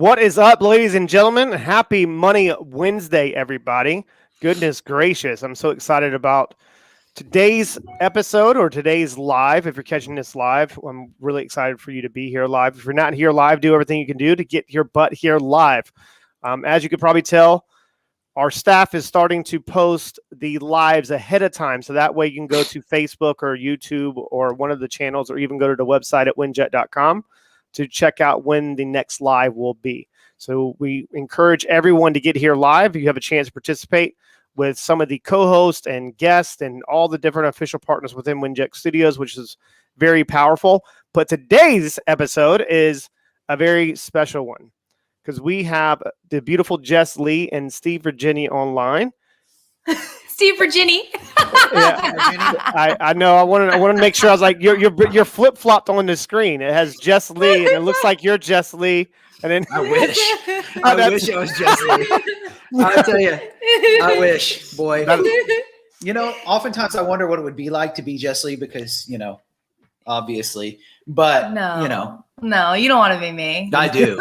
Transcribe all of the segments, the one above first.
What is up, ladies and gentlemen? Happy Money Wednesday, everybody. Goodness gracious. I'm so excited about today's episode or today's live. If you're catching this live, I'm really excited for you to be here live. If you're not here live, do everything you can do to get your butt here live. As you could probably tell, our staff is starting to post the lives ahead of time. So that way you can go to Facebook or YouTube or one of the channels, or even go to the website at winjet.com to check out when the next live will be. So we encourage everyone to get here live. You have a chance to participate with some of the co-hosts and guests and all the different official partners within Winjet Studios, which is very powerful. But today's episode is a very special one because we have the beautiful Jesslee and Steve Virginia online. Steve Virginia. Yeah, I know. I want to make sure. I was like, you're flip flopped on the screen. It has Jesslee, and it looks like you're Jesslee. And then I wish I was Jesslee. I'll tell you, I wish, boy. You know, oftentimes I wonder what it would be like to be Jesslee because, you know, obviously, but No. you know, No, you don't want to be me. I do.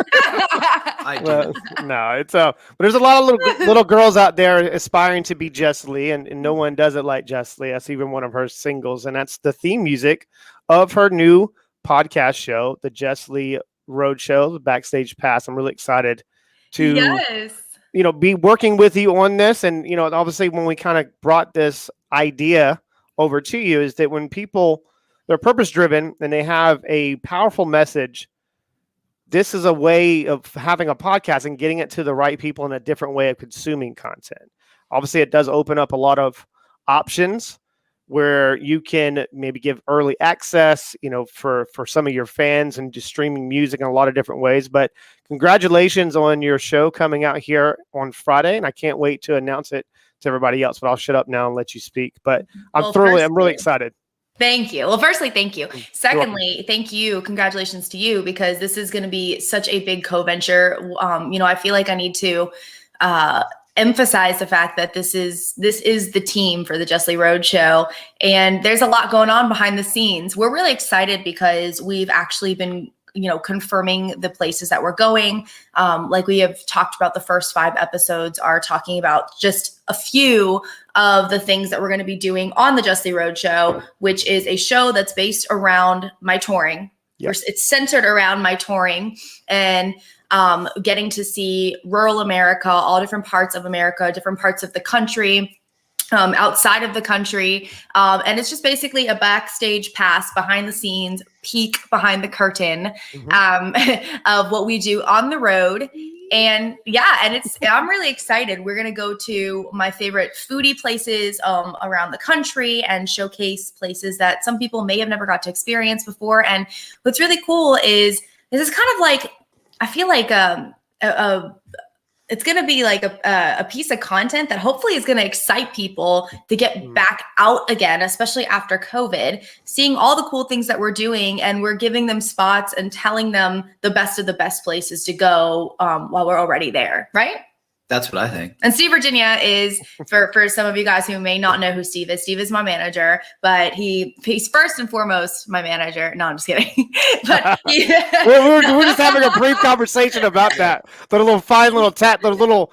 I do. Well, no, it's but there's a lot of little girls out there aspiring to be Jesslee, and no one does it like Jesslee. That's even one of her singles, and that's the theme music of her new podcast show, the Jesslee Roadshow, the Backstage Pass. I'm really excited to be working with you on this. And obviously when we kind of brought this idea over to you, is that when people, they're purpose driven and they have a powerful message, this is a way of having a podcast and getting it to the right people in a different way of consuming content. Obviously, it does open up a lot of options where you can maybe give early access, for some of your fans and just streaming music in a lot of different ways. But congratulations on your show coming out here on Friday. And I can't wait to announce it to everybody else, but I'll shut up now and let you speak. But I'm really excited. Thank you. Well, firstly, thank you. Secondly, thank you. Congratulations to you, because this is going to be such a big co-venture. I feel like I need to emphasize the fact that this is the team for the Jesslee Roadshow, and there's a lot going on behind the scenes. We're really excited because we've actually been confirming the places that we're going. Like we have talked about, the first 5 episodes are talking about just a few of the things that we're going to be doing on the Jesslee Roadshow, which is a show that's based around my touring. Yep. It's centered around my touring and getting to see rural America, all different parts of America, different parts of the country, outside of the country. And it's just basically a backstage pass, behind the scenes, peek behind the curtain of what we do on the road. And I'm really excited. We're going to go to my favorite foodie places around the country and showcase places that some people may have never got to experience before. And what's really cool is this is kind of like, I feel like it's going to be like a piece of content that hopefully is going to excite people to get back out again, especially after COVID, seeing all the cool things that we're doing, and we're giving them spots and telling them the best of the best places to go while we're already there, right? That's what I think. And Steve Virginia is, for some of you guys who may not know who Steve is my manager, but he's first and foremost my manager. No, I'm just kidding. But we're just having a brief conversation about that. The little fine little tat, the little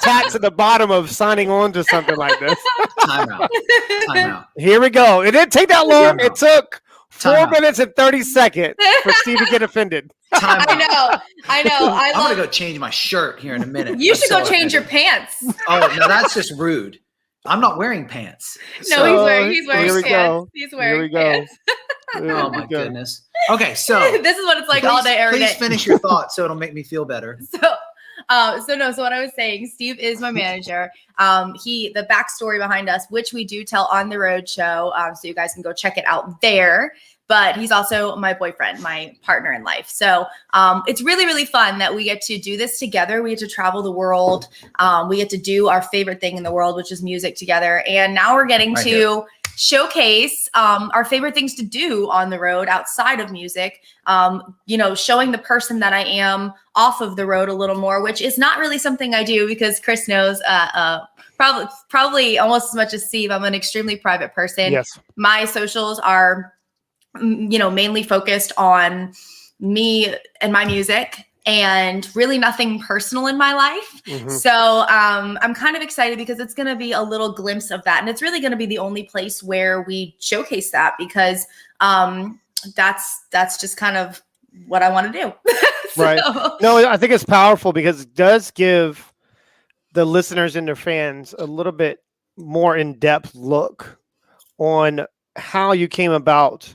tax at the bottom of signing on to something like this. Time out. Here we go. It didn't take that long. It took 4 minutes and 30 seconds for Steve to get offended. I know. I'm going to go change my shirt here in a minute. You should go change your pants. Oh, no, that's just rude. I'm not wearing pants. No, he's wearing pants. He's wearing pants. Oh, my goodness. Okay, so. This is what it's like all day, every day. Please finish your thought so it'll make me feel better. So what I was saying, Steve is my manager. The backstory behind us, which we do tell on the Roadshow, so you guys can go check it out there. But he's also my boyfriend, my partner in life. So it's really, really fun that we get to do this together. We get to travel the world. We get to do our favorite thing in the world, which is music, together. And now we're getting to showcase our favorite things to do on the road outside of music, showing the person that I am off of the road a little more, which is not really something I do, because Chris knows probably almost as much as Steve. I'm an extremely private person. Yes. My socials are mainly focused on me and my music and really nothing personal in my life. Mhm. So I'm kind of excited because it's going to be a little glimpse of that. And it's really going to be the only place where we showcase that, because that's just kind of what I want to do. Right. No, I think it's powerful because it does give the listeners and their fans a little bit more in-depth look on how you came about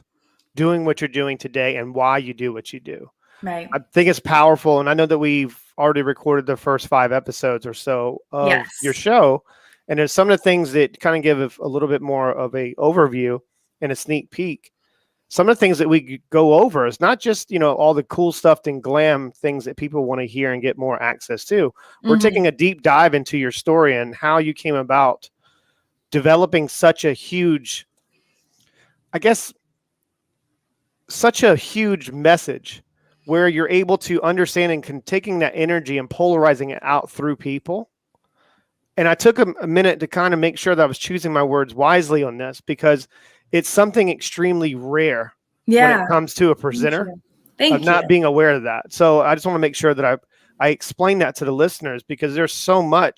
doing what you're doing today and why you do what you do. Right. I think it's powerful. And I know that we've already recorded the first 5 episodes or so of your show. And there's some of the things that kind of give a little bit more of a overview and a sneak peek. Some of the things that we go over is not just, all the cool stuff and glam things that people want to hear and get more access to. We're taking a deep dive into your story and how you came about developing such a huge, such a huge message where you're able to understand and taking that energy and polarizing it out through people. And I took a minute to kind of make sure that I was choosing my words wisely on this, because it's something extremely rare when it comes to a presenter. Thank you. Not being aware of that. So I just want to make sure that I explain that to the listeners, because there's so many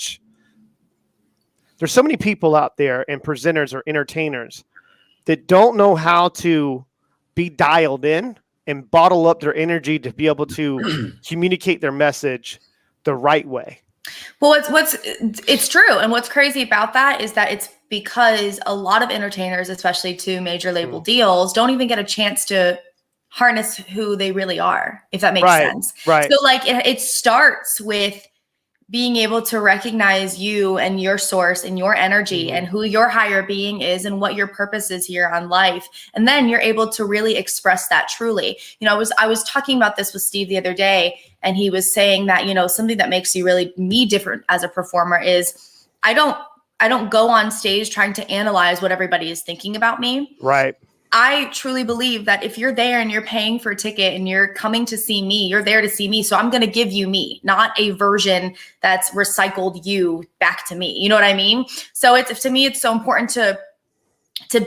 people out there and presenters or entertainers that don't know how to be dialed in and bottle up their energy to be able to communicate their message the right way. Well, it's true. And what's crazy about that is that it's because a lot of entertainers, especially to major label deals, don't even get a chance to harness who they really are, if that makes sense. Right. So like it starts with being able to recognize you and your source and your energy and who your higher being is and what your purpose is here on life. And then you're able to really express that truly. I was talking about this with Steve the other day, and he was saying that, something that makes you really me different as a performer is I don't go on stage trying to analyze what everybody is thinking about me. Right. I truly believe that if you're there and you're paying for a ticket and you're coming to see me, you're there to see me. So I'm going to give you me, not a version that's recycled you back to me. You know what I mean? So to me, it's so important to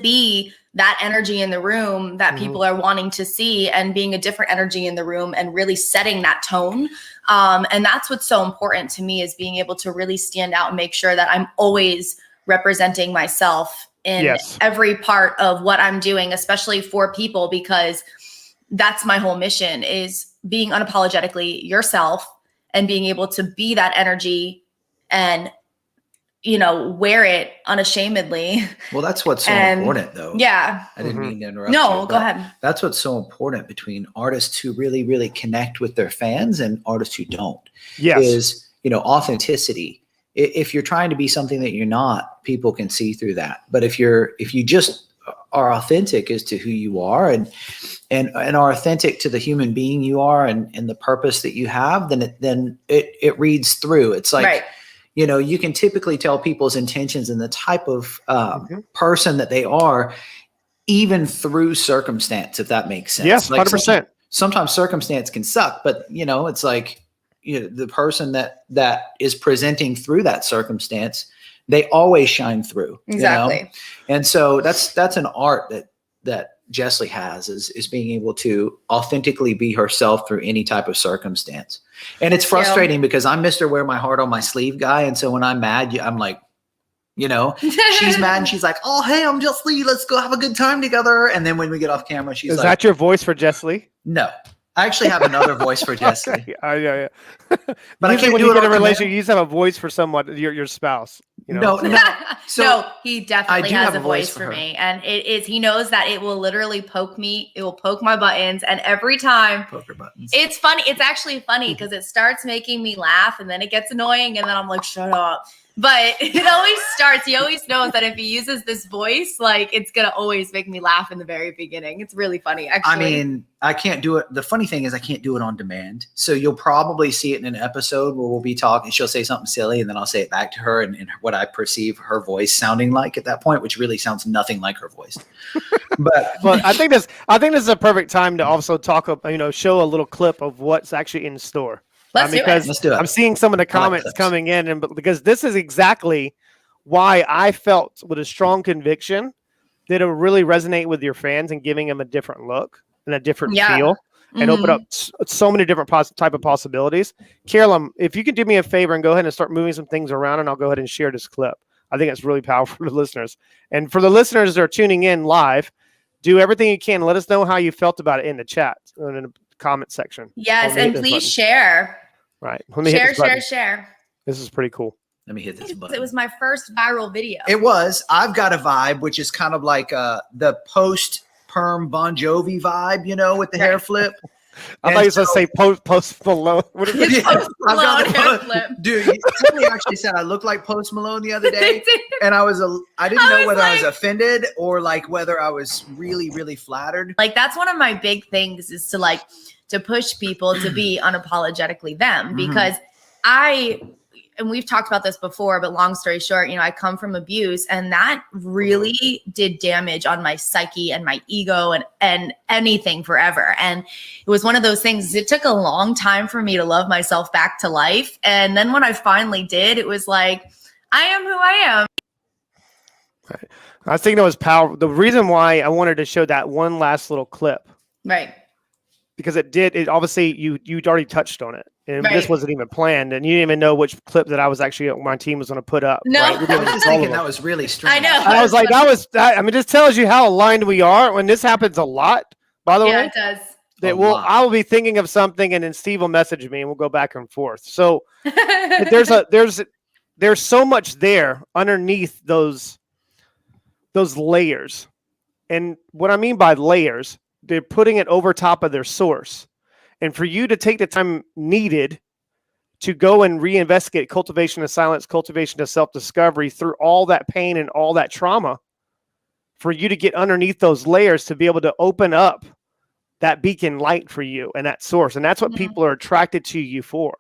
be that energy in the room that people are wanting to see, and being a different energy in the room and really setting that tone. And that's what's so important to me, is being able to really stand out and make sure that I'm always representing myself in every part of what I'm doing, especially for people, because that's my whole mission, is being unapologetically yourself and being able to be that energy and, wear it unashamedly. Well, that's what's so important, though. Yeah. I didn't mean to interrupt. No, go ahead. That's what's so important between artists who really, really connect with their fans and artists who don't. Yes. Is, authenticity. If you're trying to be something that you're not, people can see through that. But if you just are authentic as to who you are and are authentic to the human being you are and the purpose that you have, then it reads through. It's like, you can typically tell people's intentions and the type of person that they are, even through circumstance, if that makes sense. Yes, 100%. Sometimes circumstance can suck, but it's like, the person that is presenting through that circumstance, they always shine through. Exactly. And so that's an art that Jesslee has, is being able to authentically be herself through any type of circumstance. And it's frustrating because I'm Mr. Wear My Heart on My Sleeve guy. And so when I'm mad, I'm like, she's mad and she's like, oh, hey, I'm Jesslee. Let's go have a good time together. And then when we get off camera, she's like, is that your voice for Jesslee? No. I actually have another voice for Jesslee. Okay. Yeah. But usually when you get a relationship, you used to have a voice for someone, your spouse. No. So no, he definitely has a voice for her. Me. And he knows that it will literally poke me. It will poke my buttons. And every time, poke her buttons. It's funny. It's actually funny because it starts making me laugh, and then it gets annoying. And then I'm like, shut up. But it always starts. He always knows that if he uses this voice, like, it's going to always make me laugh in the very beginning. It's really funny, actually. I mean, I can't do it. The funny thing is I can't do it on demand. So you'll probably see it in an episode where we'll be talking. She'll say something silly, and then I'll say it back to her and what I perceive her voice sounding like at that point, which really sounds nothing like her voice. But I think this is a perfect time to also talk, show a little clip of what's actually in store. Let's do it. I'm seeing some of the comments coming in, and because this is exactly why I felt with a strong conviction that it would really resonate with your fans and giving them a different look and a different feel. and open up so many different type of possibilities. Carolyn, if you could do me a favor and go ahead and start moving some things around, and I'll go ahead and share this clip. I think it's really powerful for the listeners. And for the listeners that are tuning in live, do everything you can. Let us know how you felt about it in the chat, in the comment section. Yes, and please share. Right. Let me Share. This is pretty cool. Let me hit this button. It was my first viral video. It was. I've got a vibe, which is kind of like the post-perm Bon Jovi vibe, you know, with the hair flip. I thought you were going to say Post Malone. What is it? Post Malone hair flip. Dude, somebody actually said I look like Post Malone the other day, and I didn't know whether I was offended or like whether I was really, really flattered. Like that's one of my big things is to push people to be unapologetically them, because and we've talked about this before, but long story short, I come from abuse, and that really did damage on my psyche and my ego and anything forever. And it was one of those things, it took a long time for me to love myself back to life. And then when I finally did, it was like, I am who I am. Right. I think that was powerful. The reason why I wanted to show that one last little clip. Right. Because it obviously you'd already touched on it. And this wasn't even planned, and you didn't even know which clip that I was actually my team was going to put up. No, right? I was just thinking that was really strange. I know. I was like, I mean, just tells you how aligned we are. When this happens a lot, by the way, it does. I will be thinking of something, and then Steve will message me, and we'll go back and forth. So there's so much there underneath those layers, and what I mean by layers, they're putting it over top of their source. And for you to take the time needed to go and reinvestigate cultivation of silence, cultivation of self-discovery through all that pain and all that trauma, for you to get underneath those layers to be able to open up that beacon light for you and that source. And that's what people are attracted to you for.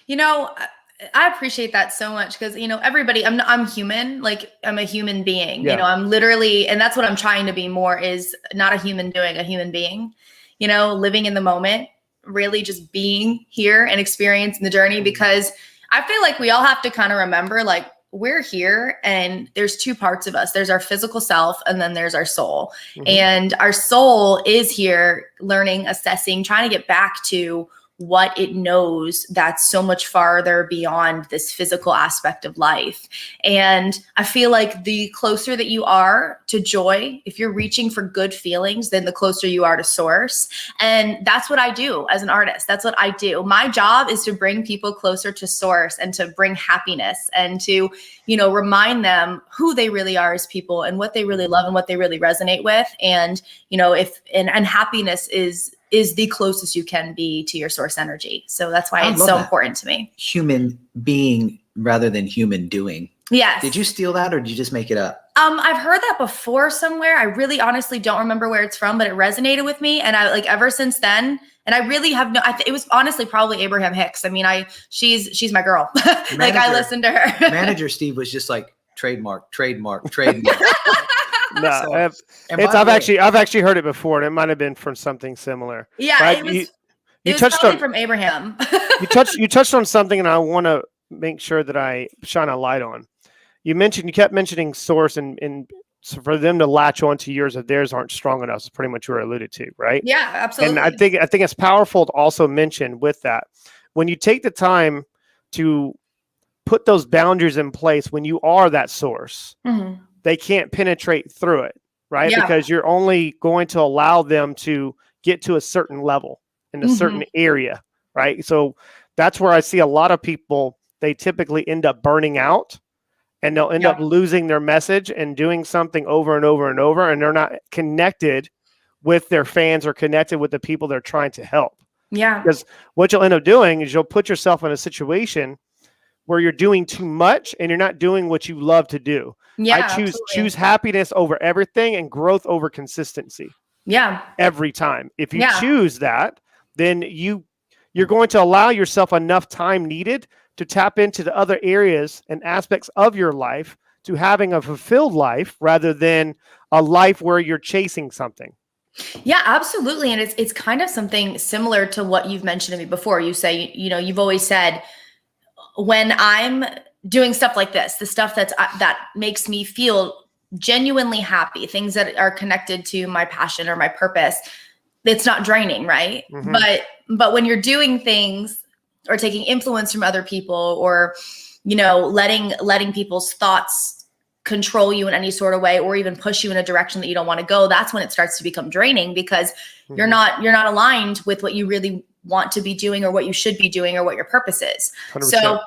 I appreciate that so much because, everybody, I'm human, like I'm a human being, I'm literally, and that's what I'm trying to be more, is not a human doing, a human being, living in the moment, really just being here and experiencing the journey, because I feel like we all have to kind of remember, like, we're here and there's two parts of us. There's our physical self and then there's our soul. And our soul is here learning, assessing, trying to get back to what it knows that's so much farther beyond this physical aspect of life. And I feel like the closer that you are to joy, if you're reaching for good feelings, then the closer you are to source. And that's what I do as an artist. That's what I do. My job is to bring people closer to source and to bring happiness and to, remind them who they really are as people and what they really love and what they really resonate with. And, and happiness is the closest you can be to your source energy. So that's why it's so important to me. Human being rather than human doing. Yes. Did you steal that or did you just make it up? I've heard that before somewhere. I really honestly don't remember where it's from, but it resonated with me. And I ever since then, and I really have it was honestly probably Abraham Hicks. I mean, she's my girl. Like I listened to her. Manager Steve was just like trademark. No, I've actually heard it before, and it might have been from something similar. Yeah, right? it was touched probably on from Abraham. you touched on something, and I want to make sure that I shine a light on. You kept mentioning source, and so for them to latch onto yours if theirs aren't strong enough is pretty much what you alluded to, right? Yeah, absolutely. And I think it's powerful to also mention with that, when you take the time to put those boundaries in place, when you are that source. They can't penetrate through it, right? Yeah. Because you're only going to allow them to get to a certain level in a certain area, right? So that's where I see a lot of people, they typically end up burning out and they'll end up losing their message and doing something over and over and over, and they're not connected with their fans or connected with the people they're trying to help. Yeah. Because what you'll end up doing is you'll put yourself in a situation where you're doing too much and you're not doing what you love to do. Yeah, I choose happiness over everything and growth over consistency. Yeah. Every time. If you choose that, then you're going to allow yourself enough time needed to tap into the other areas and aspects of your life to having a fulfilled life rather than a life where you're chasing something. Yeah, absolutely. And it's kind of something similar to what you've mentioned to me before. You say, you've always said, when I'm doing stuff like this, the stuff that makes me feel genuinely happy, things that are connected to my passion or my purpose, it's not draining, right? Mhm. But when you're doing things or taking influence from other people, or letting people's thoughts control you in any sort of way, or even push you in a direction that you don't want to go, that's when it starts to become draining, because you're not aligned with what you really want to be doing, or what you should be doing, or what your purpose is. 100%. So,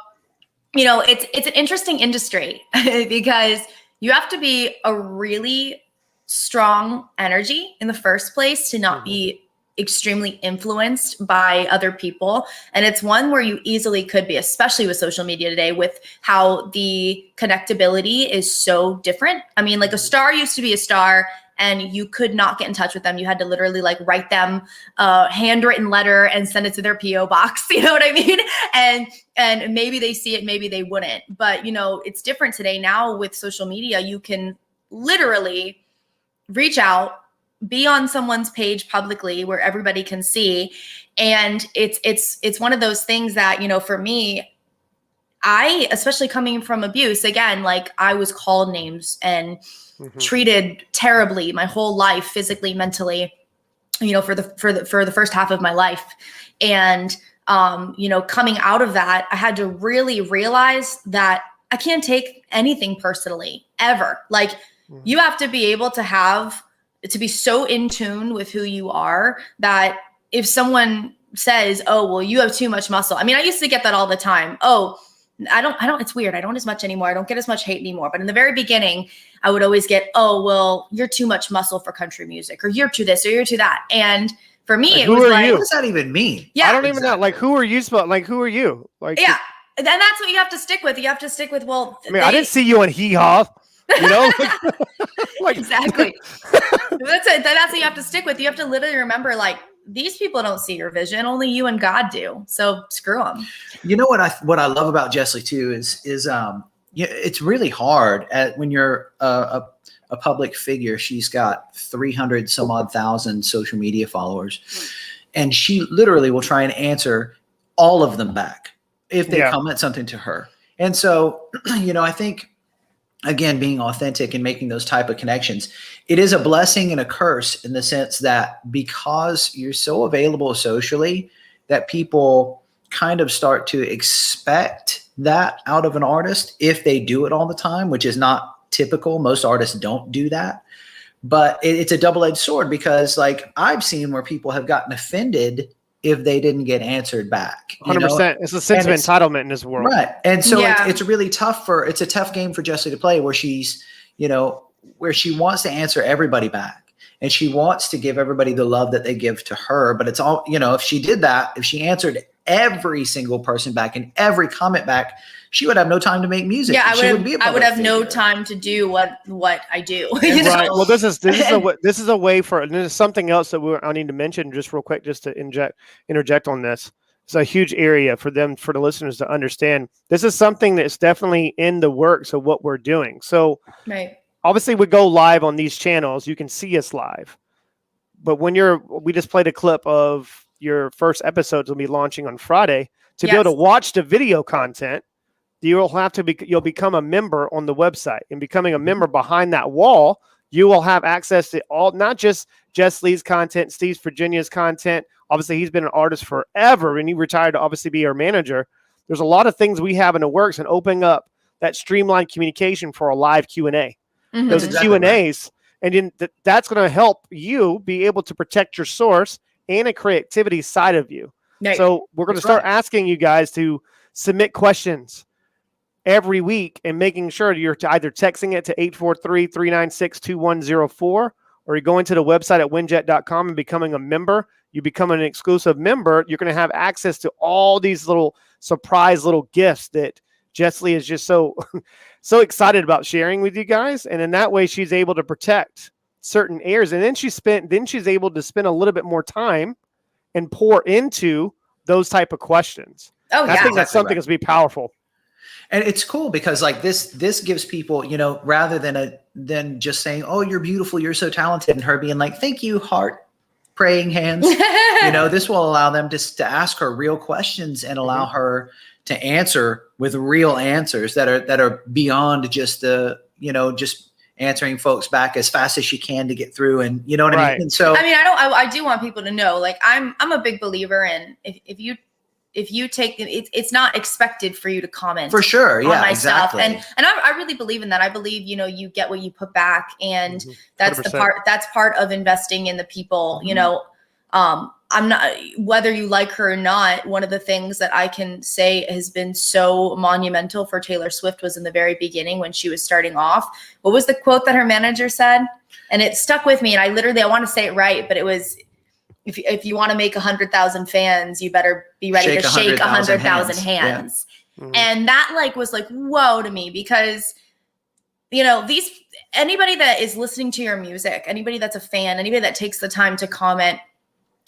it's an interesting industry because you have to be a really strong energy in the first place to not be extremely influenced by other people. And it's one where you easily could be, especially with social media today, with how the connectability is so different. I mean, like, a star used to be a star, and you could not get in touch with them. You had to literally like write them a handwritten letter and send it to their PO box. You know what I mean? And maybe they see it, maybe they wouldn't. But it's different today. Now with social media, you can literally reach out, be on someone's page publicly where everybody can see. And it's one of those things that, for me, I, especially coming from abuse, again, like, I was called names and treated terribly my whole life, physically, mentally, for the first half of my life. And, coming out of that, I had to really realize that I can't take anything personally ever. Like, you have to be able to be so in tune with who you are that if someone says, oh, well, you have too much muscle. I mean, I used to get that all the time. Oh, I don't, it's weird. I don't as much anymore. I don't get as much hate anymore. But in the very beginning, I would always get, oh, well, you're too much muscle for country music, or you're too this, or you're too that. And for me, it was like, what does that even mean? Yeah. I don't even know. Like, who are you? Like, who are you? Like, yeah. And that's what you have to stick with. You have to stick with, well, I mean, I didn't see you on Hee Haw, like, exactly. That's it. That's what you have to stick with. You have to literally remember, like, these people don't see your vision. Only you and God do. So screw them. You know what I love about Jesslee too is it's really hard when you're a public figure. She's got 300 some odd thousand social media followers, and she literally will try and answer all of them back if they comment something to her. And so, I think, again, being authentic and making those type of connections, it is a blessing and a curse, in the sense that because you're so available socially, that people kind of start to expect that out of an artist if they do it all the time, which is not typical. Most artists don't do that. But it's a double-edged sword, because, like, I've seen where people have gotten offended if they didn't get answered back. 100%. It's a sense of entitlement in this world. Right. And so it's really tough it's a tough game for Jesslee to play, where she's, where she wants to answer everybody back, and she wants to give everybody the love that they give to her. But it's all, if she did that, if she answered every single person back and every comment back, she would have no time to make music. Yeah, I would have no time to do what I do. Right. Well, this is a way for, and there's something else that I need to mention just real quick, just to interject on this. It's a huge area for the listeners to understand. This is something that's definitely in the works of what we're doing. So obviously we go live on these channels. You can see us live, but we just played a clip of your first episodes will be launching on Friday. To be able to watch the video content, you'll become a member on the website, and becoming a member behind that wall, you will have access to all, not just Jesslee's content, Steve Virginia's content. Obviously, he's been an artist forever, and he retired to obviously be our manager. There's a lot of things we have in the works, and opening up that streamlined communication for a live Q&A. Those Q&As, and then that's going to help you be able to protect your source and a creativity side of you. Right. So we're going to start asking you guys to submit questions every week, and making sure you're either texting it to 843-396-2104, or you're going to the website at winjet.com and becoming a member. You become an exclusive member. You're going to have access to all these little surprise little gifts that Jesslee is just so excited about sharing with you guys. And in that way, she's able to protect certain areas. And then she's able to spend a little bit more time and pour into those type of questions. Oh, I think that's something that's be powerful. And it's cool because, like, this gives people, rather than just saying, oh, you're beautiful, you're so talented, and her being like, thank you, heart, praying hands. This will allow them to ask her real questions and allow her to answer with real answers that are beyond just the, just answering folks back as fast as she can to get through, and you know what I mean? And so I do want people to know, like, I'm a big believer in if you take it's not expected for you to comment for sure. on my exactly. stuff. And I really believe in that. I believe, you get what you put back, and that's 100%. that's part of investing in the people, I'm not, whether you like her or not, one of the things that I can say has been so monumental for Taylor Swift was in the very beginning when she was starting off. What was the quote that her manager said? And it stuck with me. And I want to say it right, but it was, if you want to make 100,000 fans, you better be ready to shake 100,000 hands. Yeah. And that was like, whoa to me, because, anybody that is listening to your music, anybody that's a fan, anybody that takes the time to comment,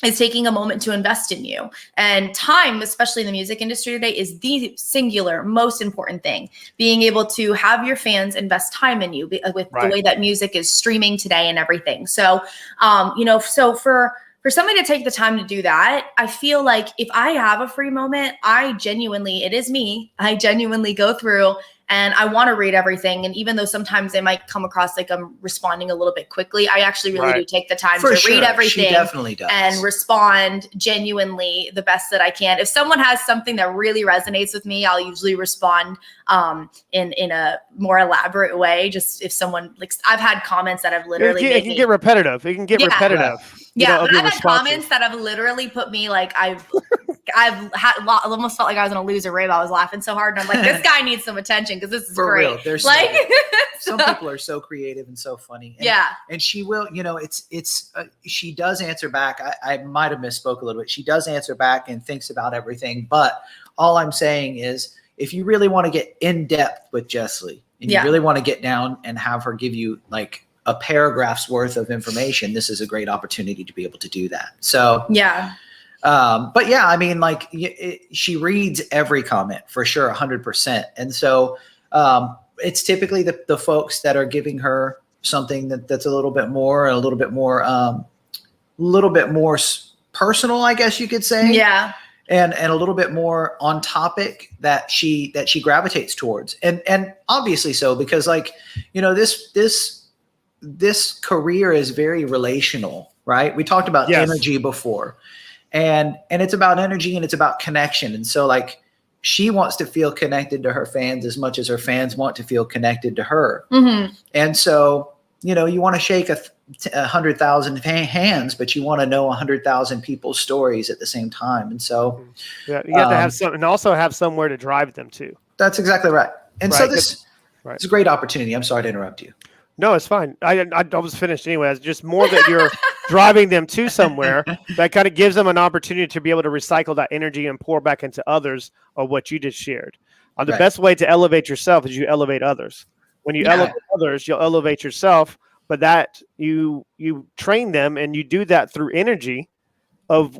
is taking a moment to invest in you. And time, especially in the music industry today, is the singular most important thing. Being able to have your fans invest time in you with the way that music is streaming today and everything. So, so for somebody to take the time to do that, I feel like if I have a free moment, I genuinely go through and I want to read everything. And even though sometimes they might come across like I'm responding a little bit quickly, I actually really do take the time to read everything. She definitely does. And respond genuinely the best that I can. If someone has something that really resonates with me, I'll usually respond in a more elaborate way. Just if someone, like, I've had comments that have literally it can get repetitive. It can get repetitive. Yeah, but I've had comments that have literally put me like I've almost felt like I was gonna lose a rib. I was laughing so hard, and I'm like, this guy needs some attention because this is for great. Real. There's like some people are so creative and so funny. And, and she will. She does answer back. I might have misspoke a little bit. She does answer back and thinks about everything. But all I'm saying is, if you really want to get in depth with Jesslee, and you really want to get down and have her give you like a paragraph's worth of information, this is a great opportunity to be able to do that. So but yeah, I mean, like she reads every comment for sure, 100%. And so it's typically the folks that are giving her something that's a little bit more personal, I guess you could say. Yeah. And a little bit more on topic that she gravitates towards. And obviously so, because like, this career is very relational, right? We talked about energy before, and it's about energy and it's about connection. And so like she wants to feel connected to her fans as much as her fans want to feel connected to her. Mm-hmm. And so, you want to shake 100,000 hands, but you want to know 100,000 people's stories at the same time. And so you have to have some, and also have somewhere to drive them to. That's exactly right. And so this is a great opportunity. I'm sorry to interrupt you. No, it's fine. I was finished anyway. It's just more that you're driving them to somewhere that kind of gives them an opportunity to be able to recycle that energy and pour back into others of what you just shared. The best way to elevate yourself is you elevate others. When you elevate others, you'll elevate yourself, but that you train them, and you do that through energy of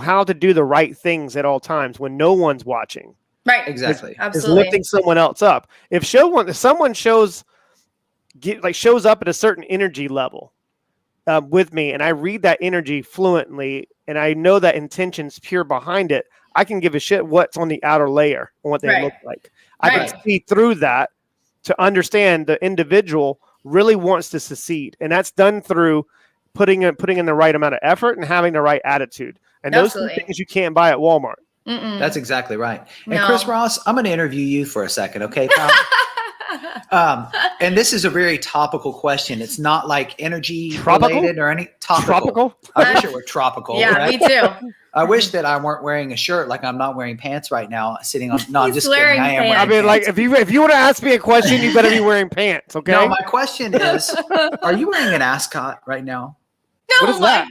how to do the right things at all times when no one's watching. Right. Exactly. Absolutely. It's lifting someone else up. If someone shows up at a certain energy level with me, and I read that energy fluently, and I know that intention's pure behind it, I can give a shit what's on the outer layer and what they look like. I can see through that to understand the individual really wants to succeed. And that's done through putting in the right amount of effort and having the right attitude. And those are things you can't buy at Walmart. Mm-mm. That's exactly right. And Chris Ross, I'm going to interview you for a second. Okay, pal? And this is a very topical question. It's not like energy related or any topical. I wish it were tropical. Yeah, right? Me too. I wish that I weren't wearing a shirt, like I'm not wearing pants right now, sitting on. No, I'm just kidding. Wearing I am pants. wearing I mean, like pants. if you want to ask me a question, you better be wearing pants. Okay. No, my question is, are you wearing an ascot right now? No, what is that?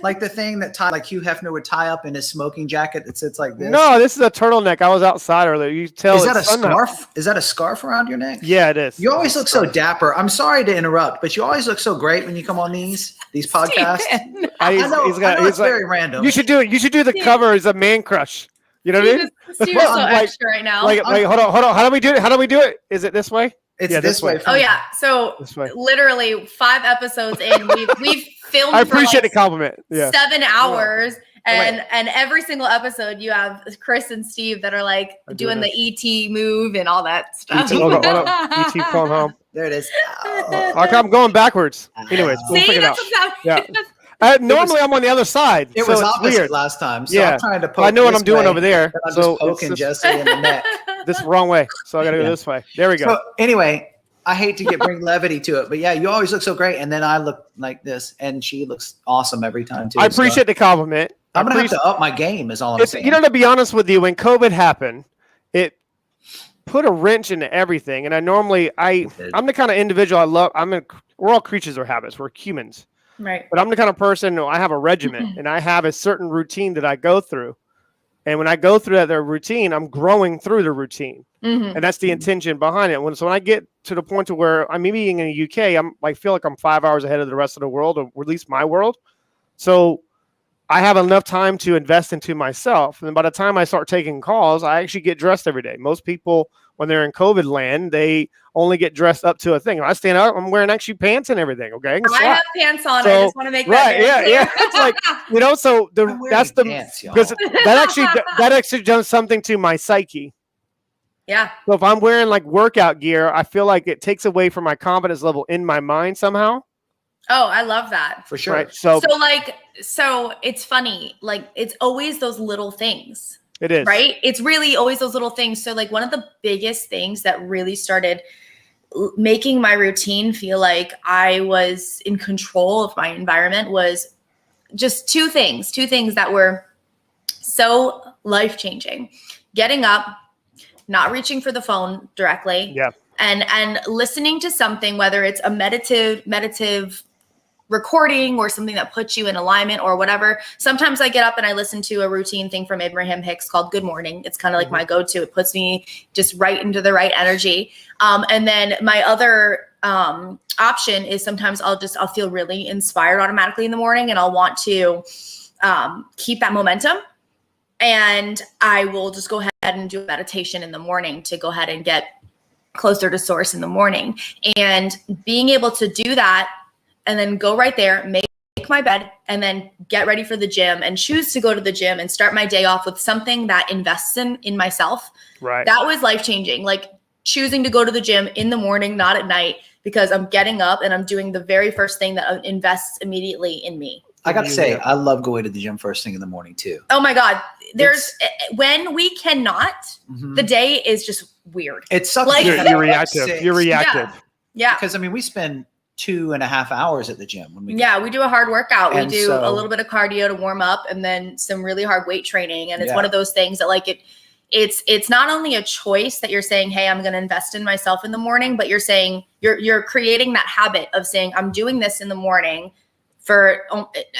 Like the thing that like Hugh Hefner would tie up in his smoking jacket that sits like this? No, this is a turtleneck. I was outside earlier. You tell. Is that a scarf? Is that a scarf around your neck? Yeah, it is. You always look so dapper. I'm sorry to interrupt, but you always look so great when you come on these podcasts. I know it's very random. You should do it. You should do the cover as a man crush. You know what I mean? Steve's so extra right now. Wait, hold on. How do we do it? How do we do it? Is it this way? It's this way. Oh yeah. So literally 5 episodes in, we've filmed. I appreciate the compliment. Yeah. 7 hours, And every single episode you have Chris and Steve that are like doing the ET move and all that stuff. ET phone home. There it is. I'm going backwards. Anyways, we'll figure it out. Yeah. Normally I'm on the other side. It was opposite last time. So I'm trying to poke I know what I'm doing over there. I'm just poking Jesslee in the neck. This wrong way. So I got to go this way. There we go. So anyway, I hate to bring levity to it, but yeah, you always look so great. And then I look like this, and she looks awesome every time too. I appreciate the compliment. I'm going to have to up my game is all I'm saying. You know, to be honest with you, when COVID happened, it put a wrench into everything. And I'm the kind of individual we're all creatures of habits. We're humans. Right. But I'm the kind of person, I have a regimen and I have a certain routine that I go through. And when I go through that routine, I'm growing through the routine. And that's the intention behind it. So when I get to the point to where I'm being in the UK, I feel like I'm 5 hours ahead of the rest of the world, or at least my world. So I have enough time to invest into myself. And by the time I start taking calls, I actually get dressed every day. Most people, when they're in COVID land, they only get dressed up to a thing. When I stand up, I'm wearing actually pants and everything. Okay. I have pants on. So, I just want to make that right. Yeah. It's like, so that's the pants, because that actually does something to my psyche. Yeah. So if I'm wearing like workout gear, I feel like it takes away from my confidence level in my mind somehow. Oh, I love that. For sure. Right. So it's funny. Like, it's always those little things. It is. Right. It's really always those little things. So like one of the biggest things that really started making my routine feel like I was in control of my environment was just two things that were so life-changing. Getting up, not reaching for the phone directly. Yeah. And listening to something, whether it's a meditative recording or something that puts you in alignment or whatever. Sometimes I get up and I listen to a routine thing from Abraham Hicks called Good Morning. It's kind of like my go-to. It puts me just right into the right energy. And then my other option is sometimes I'll feel really inspired automatically in the morning, and I'll want to keep that momentum. And I will just go ahead and do a meditation in the morning to go ahead and get closer to source in the morning. And being able to do that and then go right there, make my bed, and then get ready for the gym and choose to go to the gym and start my day off with something that invests in myself. Right. That was life-changing. Like choosing to go to the gym in the morning, not at night, because I'm getting up and I'm doing the very first thing that invests immediately in me. I got to say, I love going to the gym first thing in the morning too. Oh my God. When we cannot, the day is just weird. It sucks. Like, you're reactive. You're reactive. Yeah. Because we spend 2.5 hours at the gym when we we do a hard workout. And we do a little bit of cardio to warm up, and then some really hard weight training. And it's one of those things that it's not only a choice that you're saying, hey, I'm going to invest in myself in the morning, but you're saying you're creating that habit of saying, I'm doing this in the morning for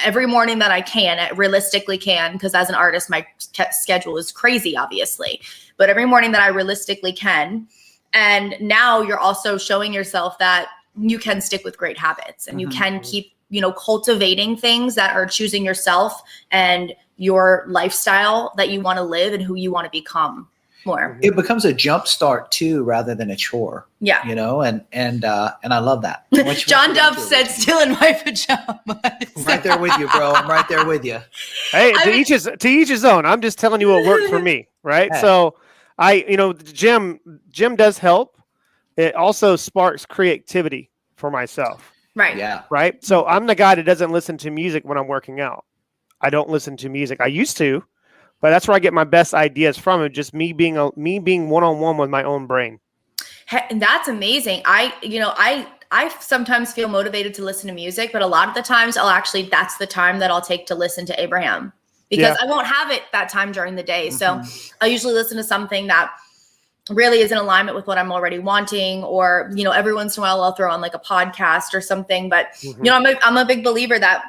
every morning that I realistically can, because as an artist, my schedule is crazy, obviously, but every morning that I realistically can. And now you're also showing yourself that you can stick with great habits, and you can keep, cultivating things that are choosing yourself and your lifestyle that you want to live and who you want to become more. It becomes a jump start too, rather than a chore. Yeah. And I love that. John Dove said, still in my pajamas. I'm right there with you, bro. I'm right there with you. Hey, to each his own. I'm just telling you what worked for me. Right. Yeah. So the gym does help. It also sparks creativity for myself. Right. Yeah. Right. So I'm the guy that doesn't listen to music when I'm working out. I don't listen to music. I used to, but that's where I get my best ideas from. It just me being one-on-one with my own brain. And that's amazing. I sometimes feel motivated to listen to music, but a lot of the times that's the time that I'll take to listen to Abraham, because I won't have it that time during the day. So I usually listen to something that really is in alignment with what I'm already wanting, or, every once in a while I'll throw on like a podcast or something. But, I'm a big believer that,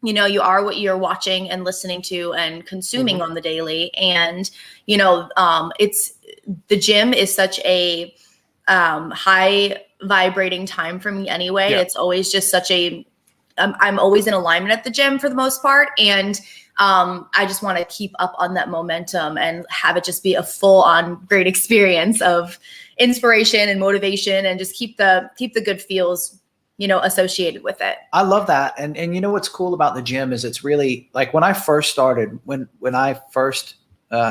you are what you're watching and listening to and consuming on the daily. And, it's the gym is such a high vibrating time for me anyway. It's always just I'm always in alignment at the gym for the most part. And I just want to keep up on that momentum and have it just be a full on great experience of inspiration and motivation, and just keep the good feels, associated with it. I love that. And you know, what's cool about the gym is it's really like when I first started, when I first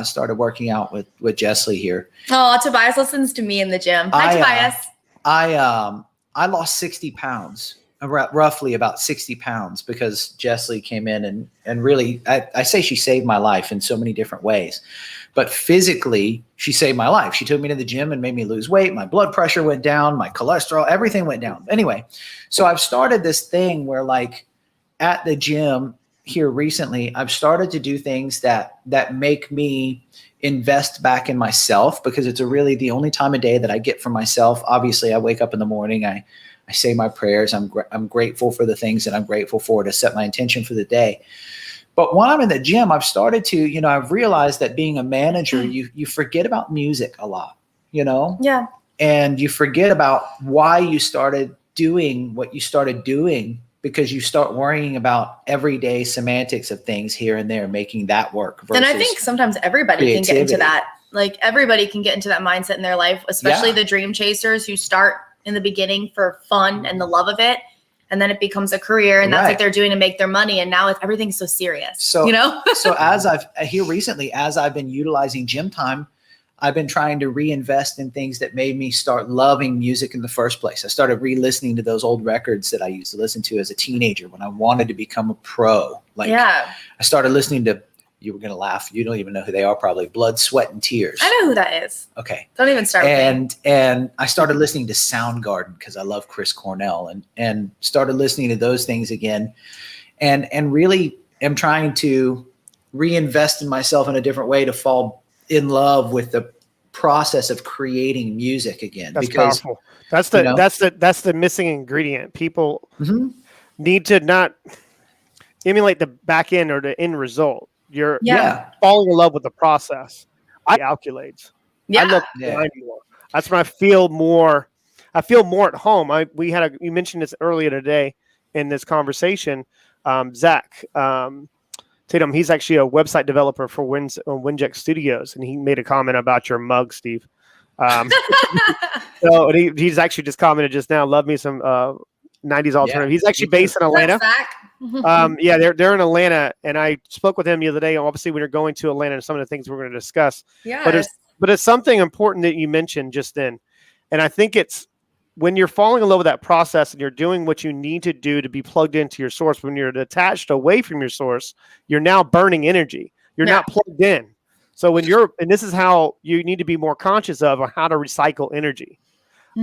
started working out with Jesslee here. Oh, Tobias listens to me in the gym. Hi, Tobias. I lost 60 pounds, roughly about 60 pounds, because Jesslee came in and really, I say she saved my life in so many different ways, but physically she saved my life. She took me to the gym and made me lose weight. My blood pressure went down, my cholesterol, everything went down. Anyway, so I've started this thing where, like, at the gym here recently, I've started to do things that make me invest back in myself, because it's really the only time of day that I get for myself. Obviously, I wake up in the morning, I say my prayers. I'm grateful for the things that I'm grateful for to set my intention for the day. But when I'm in the gym, I've started to, I've realized that being a manager, you forget about music a lot, Yeah. and you forget about why you started doing what you started doing, because you start worrying about everyday semantics of things here and there, making that work. And I think sometimes everybody can get into that. Like, everybody can get into that mindset in their life, especially the dream chasers who start in the beginning for fun and the love of it. And then it becomes a career, and that's what they're doing to make their money. And now everything's so serious, So as I've been utilizing gym time, I've been trying to reinvest in things that made me start loving music in the first place. I started re-listening to those old records that I used to listen to as a teenager when I wanted to become a pro. I started listening to, you were going to laugh, you don't even know who they are probably, Blood, Sweat, and Tears. I know who that is. Okay. Don't even start with me. And I started listening to Soundgarden because I love Chris Cornell, and started listening to those things again, and really am trying to reinvest in myself in a different way to fall in love with the process of creating music again. That's powerful. That's the missing ingredient. People need to not emulate the back end or the end result. You're falling in love with the process. I calculate. I love more. That's when I feel more. I feel more at home. You mentioned this earlier today in this conversation. Zach Tatum, he's actually a website developer for Winject Studios, and he made a comment about your mug, Steve. So he's actually just commented just now. Love me some 90s alternative. He's actually based in Atlanta. They're in Atlanta, and I spoke with him the other day. Obviously, when you're going to Atlanta, and some of the things we're going to discuss. Yes. But it's something important that you mentioned just then, and I think it's when you're falling in love with that process and you're doing what you need to do to be plugged into your source. When you're attached away from your source, you're now burning energy. You're not plugged in. So and this is how you need to be more conscious of how to recycle energy.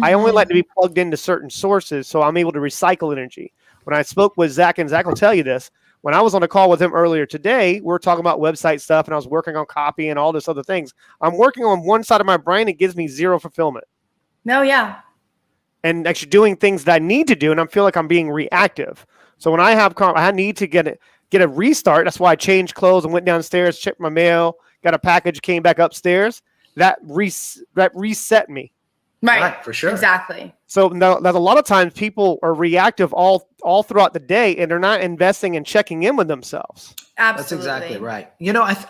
I only like to be plugged into certain sources, so I'm able to recycle energy. When I spoke with Zach, and Zach will tell you this, when I was on a call with him earlier today, we were talking about website stuff, and I was working on copy and all this other things. I'm working on one side of my brain. It gives me zero fulfillment. No, yeah. And actually doing things that I need to do, and I feel like I'm being reactive. So when I need to get a restart. That's why I changed clothes and went downstairs, checked my mail, got a package, came back upstairs. That reset me. Right, for sure. Exactly. So now, a lot of times people are reactive all throughout the day, and they're not investing and checking in with themselves. Absolutely. That's exactly right.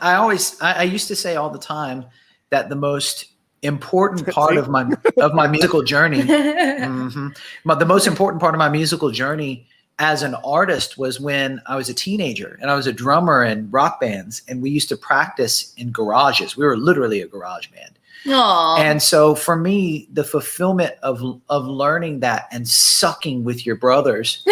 I used to say all the time that the most important part of my musical journey, but the most important part of my musical journey as an artist was when I was a teenager and I was a drummer in rock bands, and we used to practice in garages. We were literally a garage band. Aww. And so for me, the fulfillment of learning that and sucking with your brothers,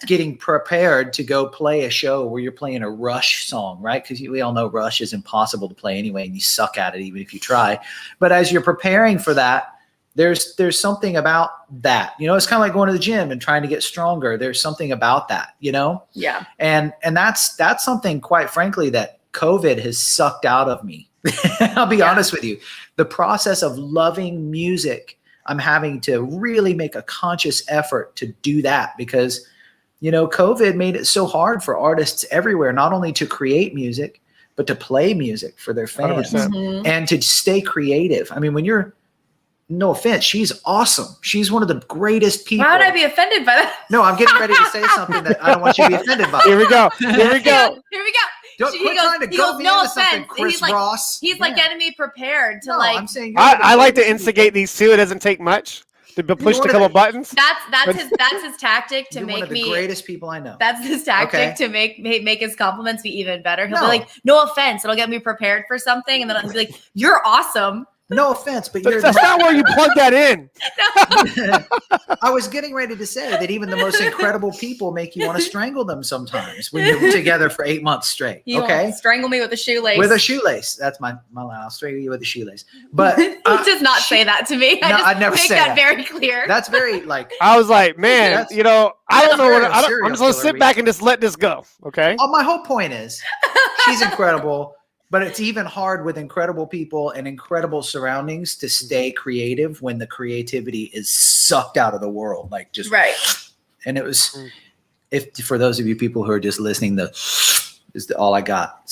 getting prepared to go play a show where you're playing a Rush song, right? Because we all know Rush is impossible to play anyway, and you suck at it even if you try. But as you're preparing for that, there's something about that. It's kind of like going to the gym and trying to get stronger. There's something about that, Yeah. And that's something, quite frankly, that COVID has sucked out of me. I'll be honest with you. The process of loving music, I'm having to really make a conscious effort to do that, because, COVID made it so hard for artists everywhere, not only to create music, but to play music for their fans and to stay creative. I mean, no offense, she's awesome. She's one of the greatest people. Why would I be offended by that? No, I'm getting ready to say something that I don't want you to be offended by. Here we go. Don't quit trying to go me into something, Chris Ross. He's like getting me prepared to I'm saying I like to instigate these too. It doesn't take much. pushed a couple buttons. That's his tactic to You're make one of the me greatest people I know. That's his tactic to make his compliments be even better. He'll be like, "No offense," it'll get me prepared for something, and then I'll be like, "You're awesome." No offense, but that's not where you plug that in. I was getting ready to say that even the most incredible people make you want to strangle them sometimes when you're together for 8 months straight. You won't strangle me with a shoelace. With a shoelace. That's my line. I'll strangle you with a shoelace. But he does not say that to me. I'd never make say that very clear. That's very I was like, man, I don't know what I'm just gonna sit back and just let this go. Okay. Oh, my whole point is she's incredible. But it's even hard with incredible people and incredible surroundings to stay creative when the creativity is sucked out of the world. Like just right. And it was, for those of you people who are just listening, is all I got,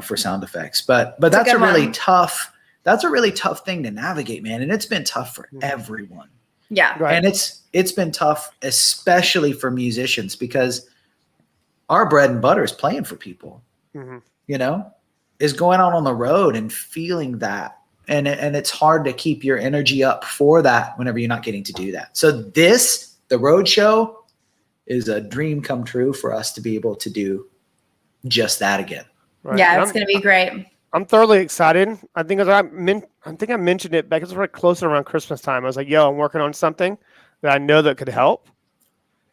for sound effects. But that's a really tough. That's a really tough thing to navigate, man. And it's been tough for everyone. Yeah. Right. And it's been tough, especially for musicians, because our bread and butter is playing for people. Is going out on the road and feeling that. And it's hard to keep your energy up for that whenever you're not getting to do that. So the Roadshow is a dream come true for us to be able to do just that again. Right. Yeah, it's going to be great. I'm thoroughly excited. I think I mentioned it back. It's right closer around Christmas time. I was like, yo, I'm working on something that I know that could help.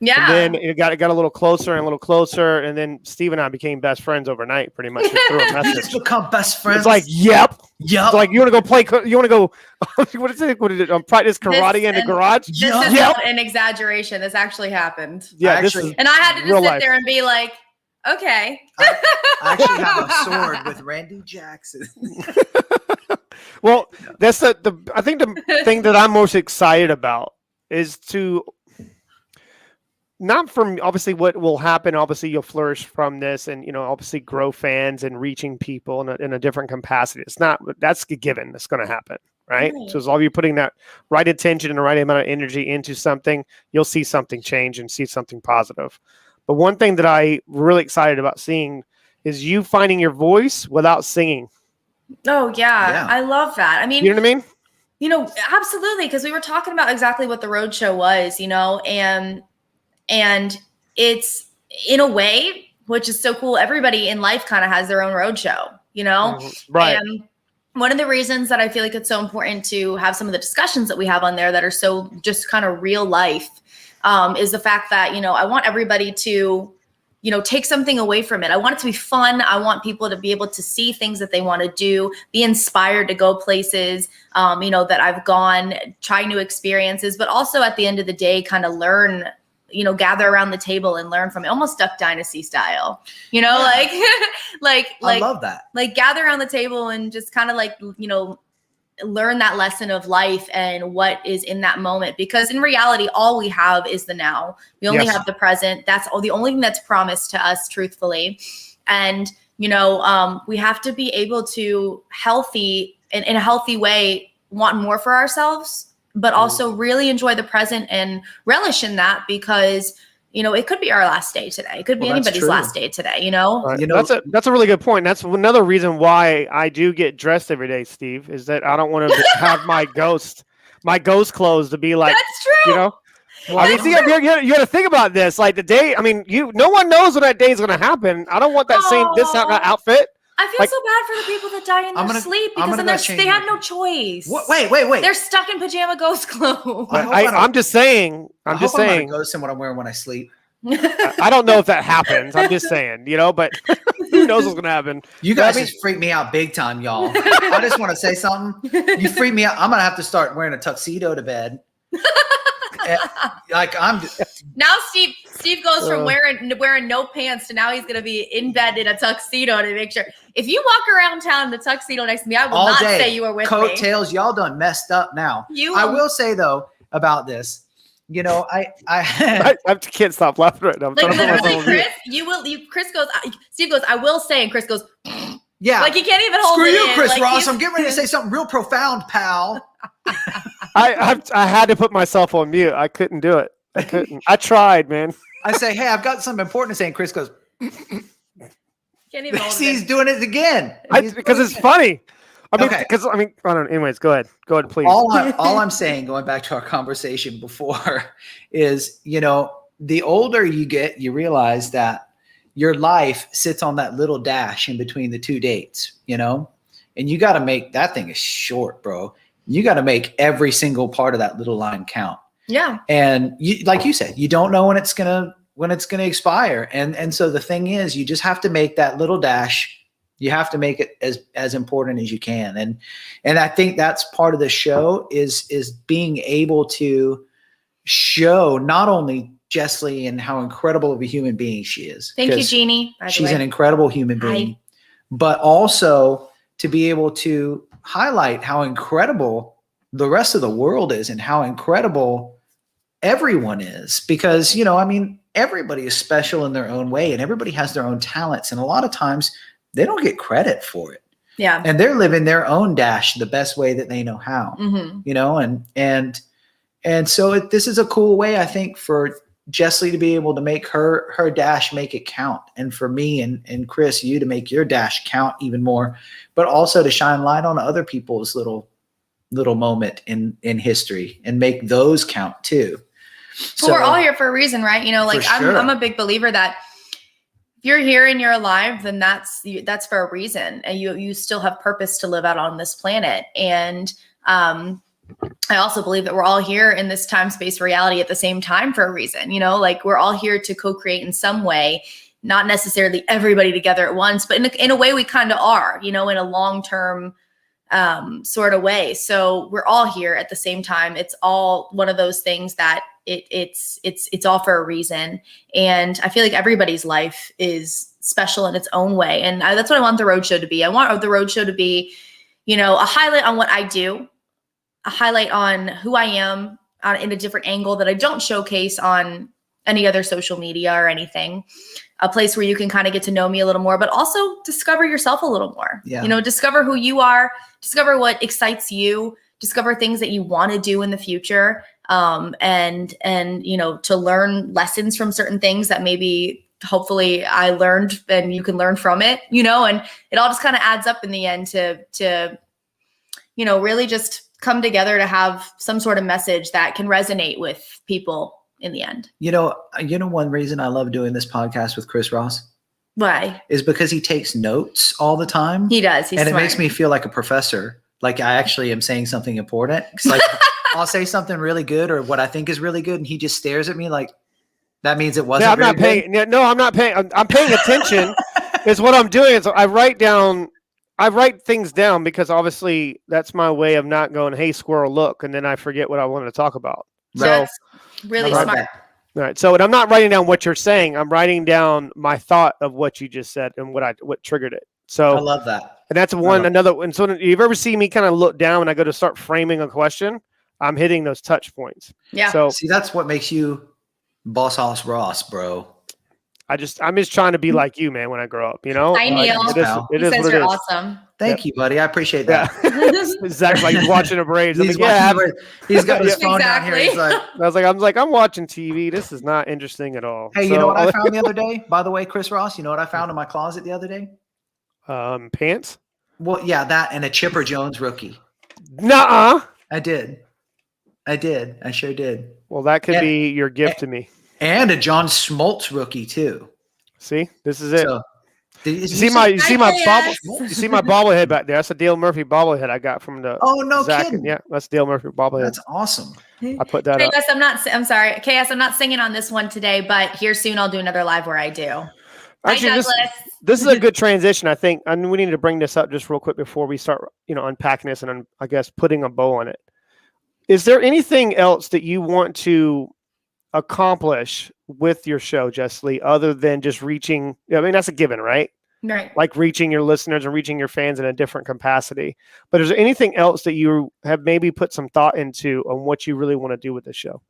Yeah. And then it got a little closer, and then Steve and I became best friends overnight, pretty much. Just through a message. Just become best friends. It's like, yep. It's like, you want to go play? You want to go? What is it? Practice karate in the garage? This is not an exaggeration. This actually happened. Yeah, and I had to just sit there and be like, okay. I actually have a sword with Randy Jackson. Well, that's I think the thing that I'm most excited about is to. Not from obviously what will happen. Obviously, you'll flourish from this, and obviously grow fans and reaching people in a different capacity. That's a given. That's going to happen, right? So as long as you're putting that right attention and the right amount of energy into something, you'll see something change and see something positive. But one thing that I'm really excited about seeing is you finding your voice without singing. Oh yeah. I love that. I mean, you know what I mean? Absolutely, because we were talking about exactly what the Roadshow was, and it's in a way, which is so cool. Everybody in life kind of has their own roadshow, Right. And one of the reasons that I feel like it's so important to have some of the discussions that we have on there that are so just kind of real life is the fact that, I want everybody to, take something away from it. I want it to be fun. I want people to be able to see things that they want to do, be inspired to go places, that I've gone, try new experiences, but also at the end of the day, kind of learn, gather around the table and learn from it, almost Duck Dynasty style, like I love that. Like gather around the table and just kind of learn that lesson of life and what is in that moment. Because in reality, all we have is the now. We only have the present. That's the only thing that's promised to us, truthfully. And, we have to be able to in a healthy way, want more for ourselves, but also really enjoy the present and relish in that, because, it could be our last day today. It could be anybody's last day today, That's a really good point. That's another reason why I do get dressed every day, Steve, is that I don't want to have my ghost clothes to be like, that's true. Well, I mean, see, you got to think about this. Like the day, I mean, no one knows when that day is going to happen. I don't want that this outfit. I feel so bad for the people that die in their sleep, because then they have no choice. Wait. They're stuck in pajama ghost clothes. I'm just saying. I'm not a ghost in what I'm wearing when I sleep. I don't know if that happens. I'm just saying, but who knows what's going to happen. You guys just freak me out big time, y'all. I just want to say something. You freak me out. I'm going to have to start wearing a tuxedo to bed. Now Steve goes from wearing no pants to now he's gonna be in bed in a tuxedo to make sure. If you walk around town in a tuxedo next to me, I will not say you were with me. Coattails, y'all done messed up now. I will say though about this, I can't stop laughing right now. Like literally, Chris goes, Steve goes, I will say, and Chris goes, yeah, like he can't even hold it in. Screw you, Chris Ross. I'm getting ready to say something real profound, pal. I had to put myself on mute. I couldn't do it. I couldn't. I tried, man. I say, hey, I've got something important to say, and Chris goes, can't even hold he's doing it again. Because it's funny. I mean, Okay. because I don't know. Anyways, go ahead, please. All I'm saying, going back to our conversation before, is, the older you get, you realize that your life sits on that little dash in between the two dates, and you got to make that thing is short, bro. You got to make every single part of that little line count. Yeah. And like you said, you don't know when it's gonna expire, and so the thing is, you just have to make that little dash. You have to make it as important as you can, and I think that's part of the show is being able to show not only Jesslee and how incredible of a human being she is. Thank you, Jeannie. She's an incredible human being, but also to be able to highlight how incredible the rest of the world is and how incredible everyone is, because, everybody is special in their own way and everybody has their own talents. And a lot of times they don't get credit for it. Yeah. And they're living their own dash the best way that they know how, and so this is a cool way, I think, for Jesslee to be able to make her dash, make it count. And for me and Chris, you to make your dash count even more, but also to shine light on other people's little moment in history and make those count too. So we're all here for a reason, right? I'm a big believer that if you're here and you're alive, then that's for a reason. And you still have purpose to live out on this planet. And, I also believe that we're all here in this time, space, reality at the same time for a reason, we're all here to co-create in some way, not necessarily everybody together at once, but in a way we kind of are, in a long-term sort of way. So we're all here at the same time. It's all one of those things that it's all for a reason. And I feel like everybody's life is special in its own way. And that's what I want the Roadshow to be. I want the Roadshow to be, a highlight on what I do, a highlight on who I am in a different angle that I don't showcase on any other social media or anything. A place where you can kind of get to know me a little more, but also discover yourself a little more. Yeah. Discover who you are, discover what excites you, discover things that you want to do in the future. And to learn lessons from certain things that maybe hopefully I learned and you can learn from it, and it all just kind of adds up in the end to really just come together to have some sort of message that can resonate with people in the end. One reason I love doing this podcast with Chris Ross. Why? Is because he takes notes all the time. He does. He's and smart. It makes me feel like a professor. Like I actually am saying something important. It's like I'll say something really good or what I think is really good, and he just stares at me like that means it wasn't. Yeah, I'm not paying. No, I'm not paying. I'm paying attention. Is what I'm doing. So I write things down because obviously that's my way of not going, hey, squirrel, look, and then I forget what I wanted to talk about. That's really smart. All right. So I'm not writing down what you're saying. I'm writing down my thought of what you just said and what triggered it. So I love that. And that's another. And so you've ever seen me kind of look down when I go to start framing a question, I'm hitting those touch points. Yeah. So see, that's what makes you Boss Hoss Ross, bro. I'm just trying to be like you, man, when I grow up, Hi, Neil. It is what it is. Awesome. Thank you, buddy. I appreciate that. Yeah. Exactly. Like watching a Braves. He's got his phone down here. He's like, I'm watching TV. This is not interesting at all. Hey, you know what I found the other day? By the way, Chris Ross, you know what I found in my closet the other day? Pants? Well, yeah, that and a Chipper Jones rookie. Nuh-uh. I did. I sure did. Well, that could be your gift to me. And a John Smoltz rookie too. See, this is it. So, you see my bobblehead back there. That's a Dale Murphy bobblehead I got from the. Oh no, kidding! Yeah, that's Dale Murphy bobblehead. That's awesome. I put that up. I'm sorry, KS. I'm not singing on this one today, but here soon I'll do another live where I do. Actually, this is a good transition. I think, and we need to bring this up just real quick before we start, unpacking this and I guess putting a bow on it. Is there anything else that you want to accomplish with your show, Jesslee, other than just reaching? I mean, that's a given, right? Right. Like reaching your listeners and reaching your fans in a different capacity. But is there anything else that you have maybe put some thought into on what you really want to do with the show?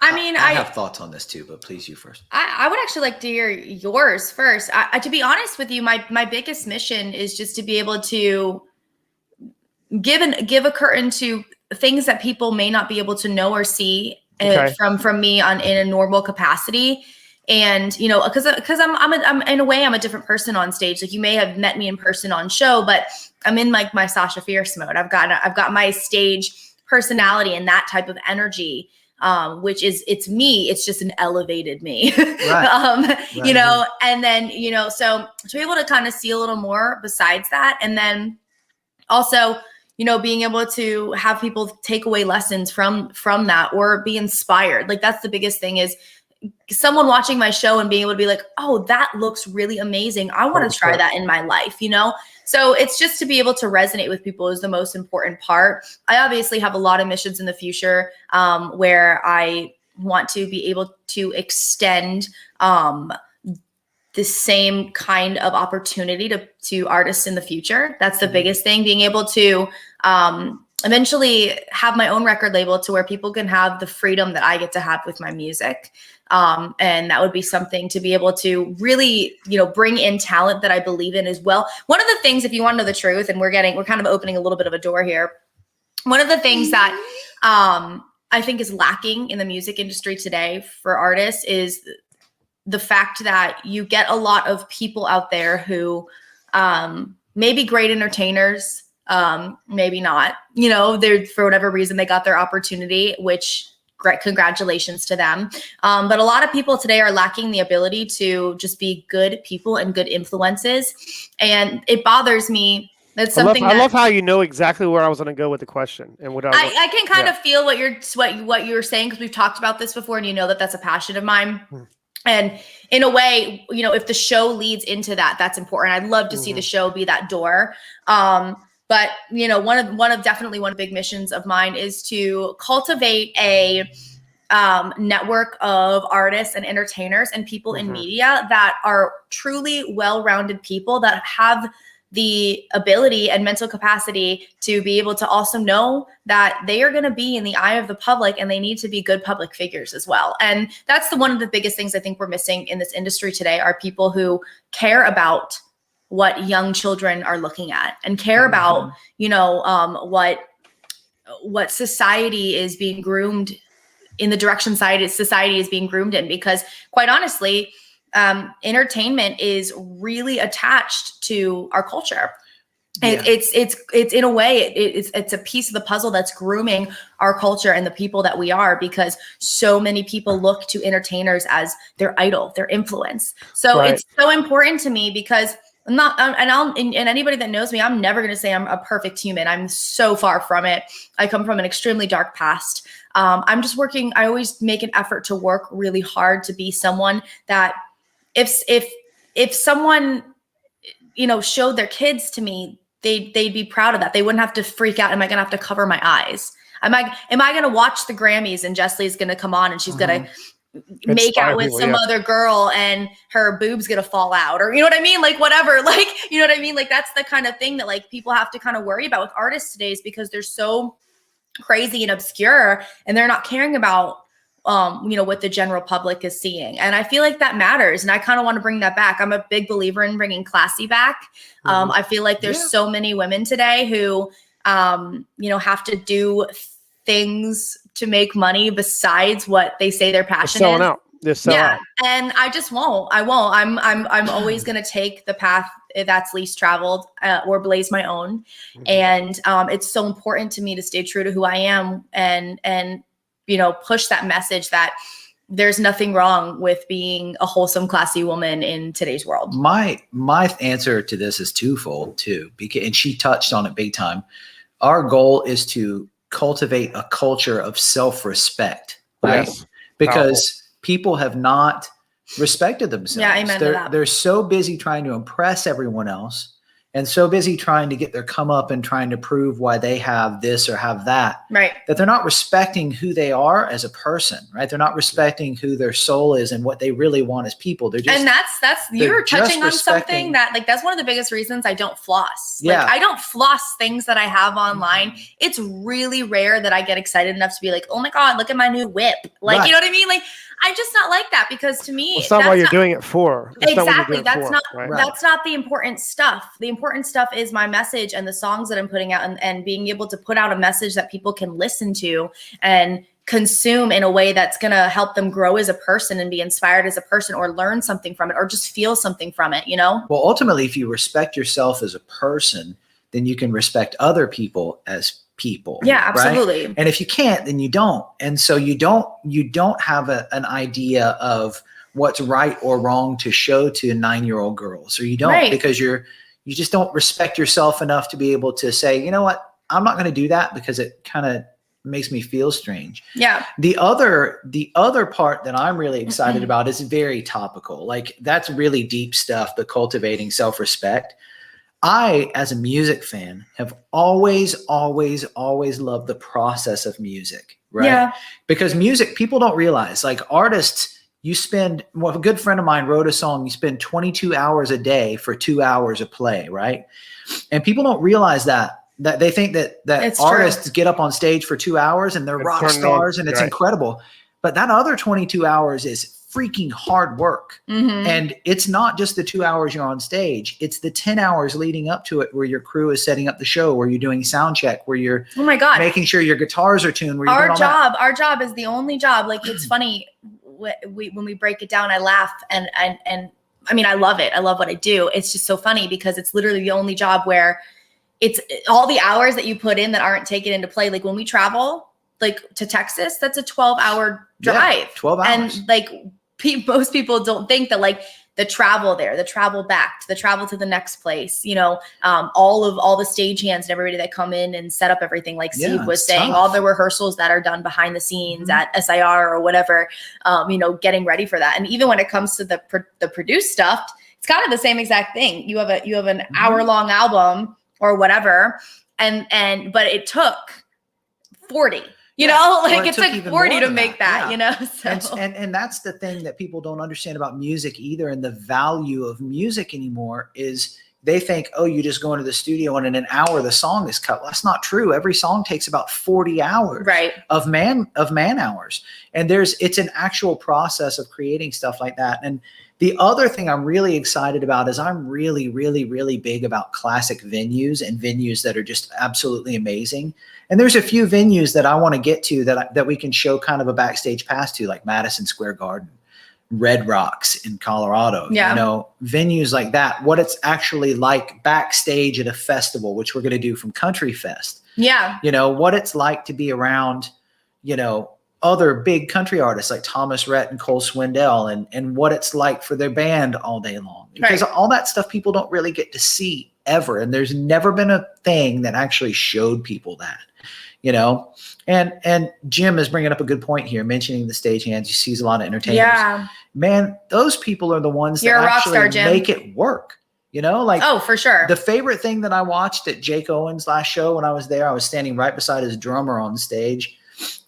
I have thoughts on this too, but please, you first. I would actually like to hear yours first. To be honest with you, my biggest mission is just to be able to give a curtain to things that people may not be able to know or see from me in a normal capacity, And, you know, because I'm in a way, I'm a different person on stage. Like, you may have met me in person on show, but I'm in like my Sasha Fierce mode. I've got my stage personality and that type of energy, which is, it's me. It's just an elevated me, you know, and then, you know, so to be able to kind of see a little more besides that. And then also, you know, being able to have people take away lessons from that, or be inspired. Like, that's the biggest thing, is someone watching my show and being able to be like, oh, that looks really amazing. I want to try that in my life, you know? So it's just to be able to resonate with people is the most important part. I obviously have a lot of missions in the future, where I want to be able to extend the same kind of opportunity to artists in the future. That's the biggest thing, being able to eventually have my own record label to where people can have the freedom that I get to have with my music. And that would be something to be able to really, you know, bring in talent that I believe in as well. One of the things, if you want to know the truth, and we're kind of opening a little bit of a door here. One of the things that I think is lacking in the music industry today for artists is the fact that you get a lot of people out there who may be great entertainers, maybe not, you know, they're, for whatever reason, they got their opportunity, which great, congratulations to them. But a lot of people today are lacking the ability to just be good people and good influences. And it bothers me. That's something I love how you know exactly where I was going to go with the question, and what I can kind of feel what you're saying, because we've talked about this before, and you know that that's a passion of mine. And in a way, you know, if the show leads into that, that's important. I'd love to see the show be that door. But, you know, one of the big missions of mine is to cultivate a network of artists and entertainers and people in media that are truly well-rounded people that have the ability and mental capacity to be able to also know that they are going to be in the eye of the public, and they need to be good public figures as well. And that's one of the biggest things I think we're missing in this industry today, are people who care about what young children are looking at, and care about, you know, what society is being groomed in, the direction society is being groomed in. Because quite honestly, entertainment is really attached to our culture. And it's in a way, it's a piece of the puzzle that's grooming our culture and the people that we are, because so many people look to entertainers as their idol, their influence. So it's so important to me, because I'm not, and anybody that knows me, I'm never going to say I'm a perfect human. I'm so far from it. I come from an extremely dark past. I'm just working. I always make an effort to work really hard to be someone that if someone, you know, showed their kids to me, they'd be proud of that. They wouldn't have to freak out. Am I going to have to cover my eyes? Am I going to watch the Grammys and Jesslee is going to come on and she's going to make out with some other girl and her boobs going to fall out, or, you know what I mean? Like, whatever, like, you know what I mean? Like, that's the kind of thing that, like, people have to kind of worry about with artists today, is because they're so crazy and obscure, and they're not caring about you know, what the general public is seeing. And I feel like that matters. And I kind of want to bring that back. I'm a big believer in bringing classy back. I feel like there's so many women today who, you know, have to do things to make money besides what they say their passion selling is. Out. They're selling out. And I just won't. I'm always going to take the path that's least traveled, or blaze my own. And it's so important to me to stay true to who I am, and you know, push that message that there's nothing wrong with being a wholesome, classy woman in today's world. My answer to this is twofold too, and she touched on it big time. Our goal is to cultivate a culture of self-respect, right? Yes. Because people have not respected themselves. Yeah, amen to that. They're so busy trying to impress everyone else, and so busy trying to get their come up and trying to prove why they have this or have that, right? That they're not respecting who they are as a person, right? They're not respecting who their soul is and what they really want as people. They're just, and that's you're touching on something that, like, that's one of the biggest reasons I don't floss. Yeah. Like, I don't floss things that I have online. It's really rare that I get excited enough to be like, oh my God, look at my new whip. Like, you know what I mean? Like, I'm just not like that, because to me, it's not what you're doing it for. Exactly. That's not the important stuff. The important stuff is my message and the songs that I'm putting out, and being able to put out a message that people can listen to and consume in a way that's going to help them grow as a person and be inspired as a person, or learn something from it, or just feel something from it, you know? Well, ultimately, if you respect yourself as a person, then you can respect other people as people. Yeah, absolutely. Right? And if you can't, then you don't. And so you don't have an idea of what's right or wrong to show to 9-year-old girls, or you don't, because you just don't respect yourself enough to be able to say, you know what, I'm not going to do that because it kind of makes me feel strange. Yeah. The other part that I'm really excited about is very topical. Like, that's really deep stuff, but cultivating self-respect. I, as a music fan, have always loved the process of music, right? Yeah. Because music, people don't realize, like, artists, you spend, well, a good friend of mine wrote a song, you spend 22 hours a day for 2 hours of play, right? And people don't realize that they think that artists get up on stage for 2 hours and they're rock stars and it's incredible. But that other 22 hours is freaking hard work. And it's not just the 2 hours you're on stage. It's the 10 hours leading up to it, where your crew is setting up the show, where you're doing sound check, where you're making sure your guitars are tuned. Where our job is the only job. Like, it's funny when we break it down, I laugh and I mean, I love it. I love what I do. It's just so funny because it's literally the only job where it's all the hours that you put in that aren't taken into play. Like, when we travel, like, to Texas, that's a 12-hour drive. Yeah, 12 hours. And like, most people don't think that, like, the travel there, the travel back, the travel to the next place, you know, all the stagehands and everybody that come in and set up everything, like Steve was saying, all the rehearsals that are done behind the scenes at SIR or whatever, you know, getting ready for that. And even when it comes to the produced stuff, it's kind of the same exact thing. You have an hour-long album or whatever, but it took 40. You know, like, it took 40 to make that, you know? So. And that's the thing that people don't understand about music either. And the value of music anymore is they think, oh, you just go into the studio and in an hour the song is cut. Well, that's not true. Every song takes about 40 hours of man hours. And it's an actual process of creating stuff like that. And the other thing I'm really excited about is I'm really, really, really big about classic venues and venues that are just absolutely amazing. And there's a few venues that I want to get to that we can show kind of a backstage pass to, like Madison Square Garden, Red Rocks in Colorado, you know, venues like that, what it's actually like backstage at a festival, which we're going to do from Country Fest. Yeah. You know, what it's like to be around, you know, other big country artists like Thomas Rhett and Cole Swindell, and what it's like for their band all day long. Because all that stuff people don't really get to see ever. And there's never been a thing that actually showed people that, you know. And Jim is bringing up a good point here, mentioning the stagehands. He sees a lot of entertainers. Yeah. Man, those people are the ones that actually make it work. You know, like, oh, for sure. The favorite thing that I watched at Jake Owen's last show when I was there, I was standing right beside his drummer on stage,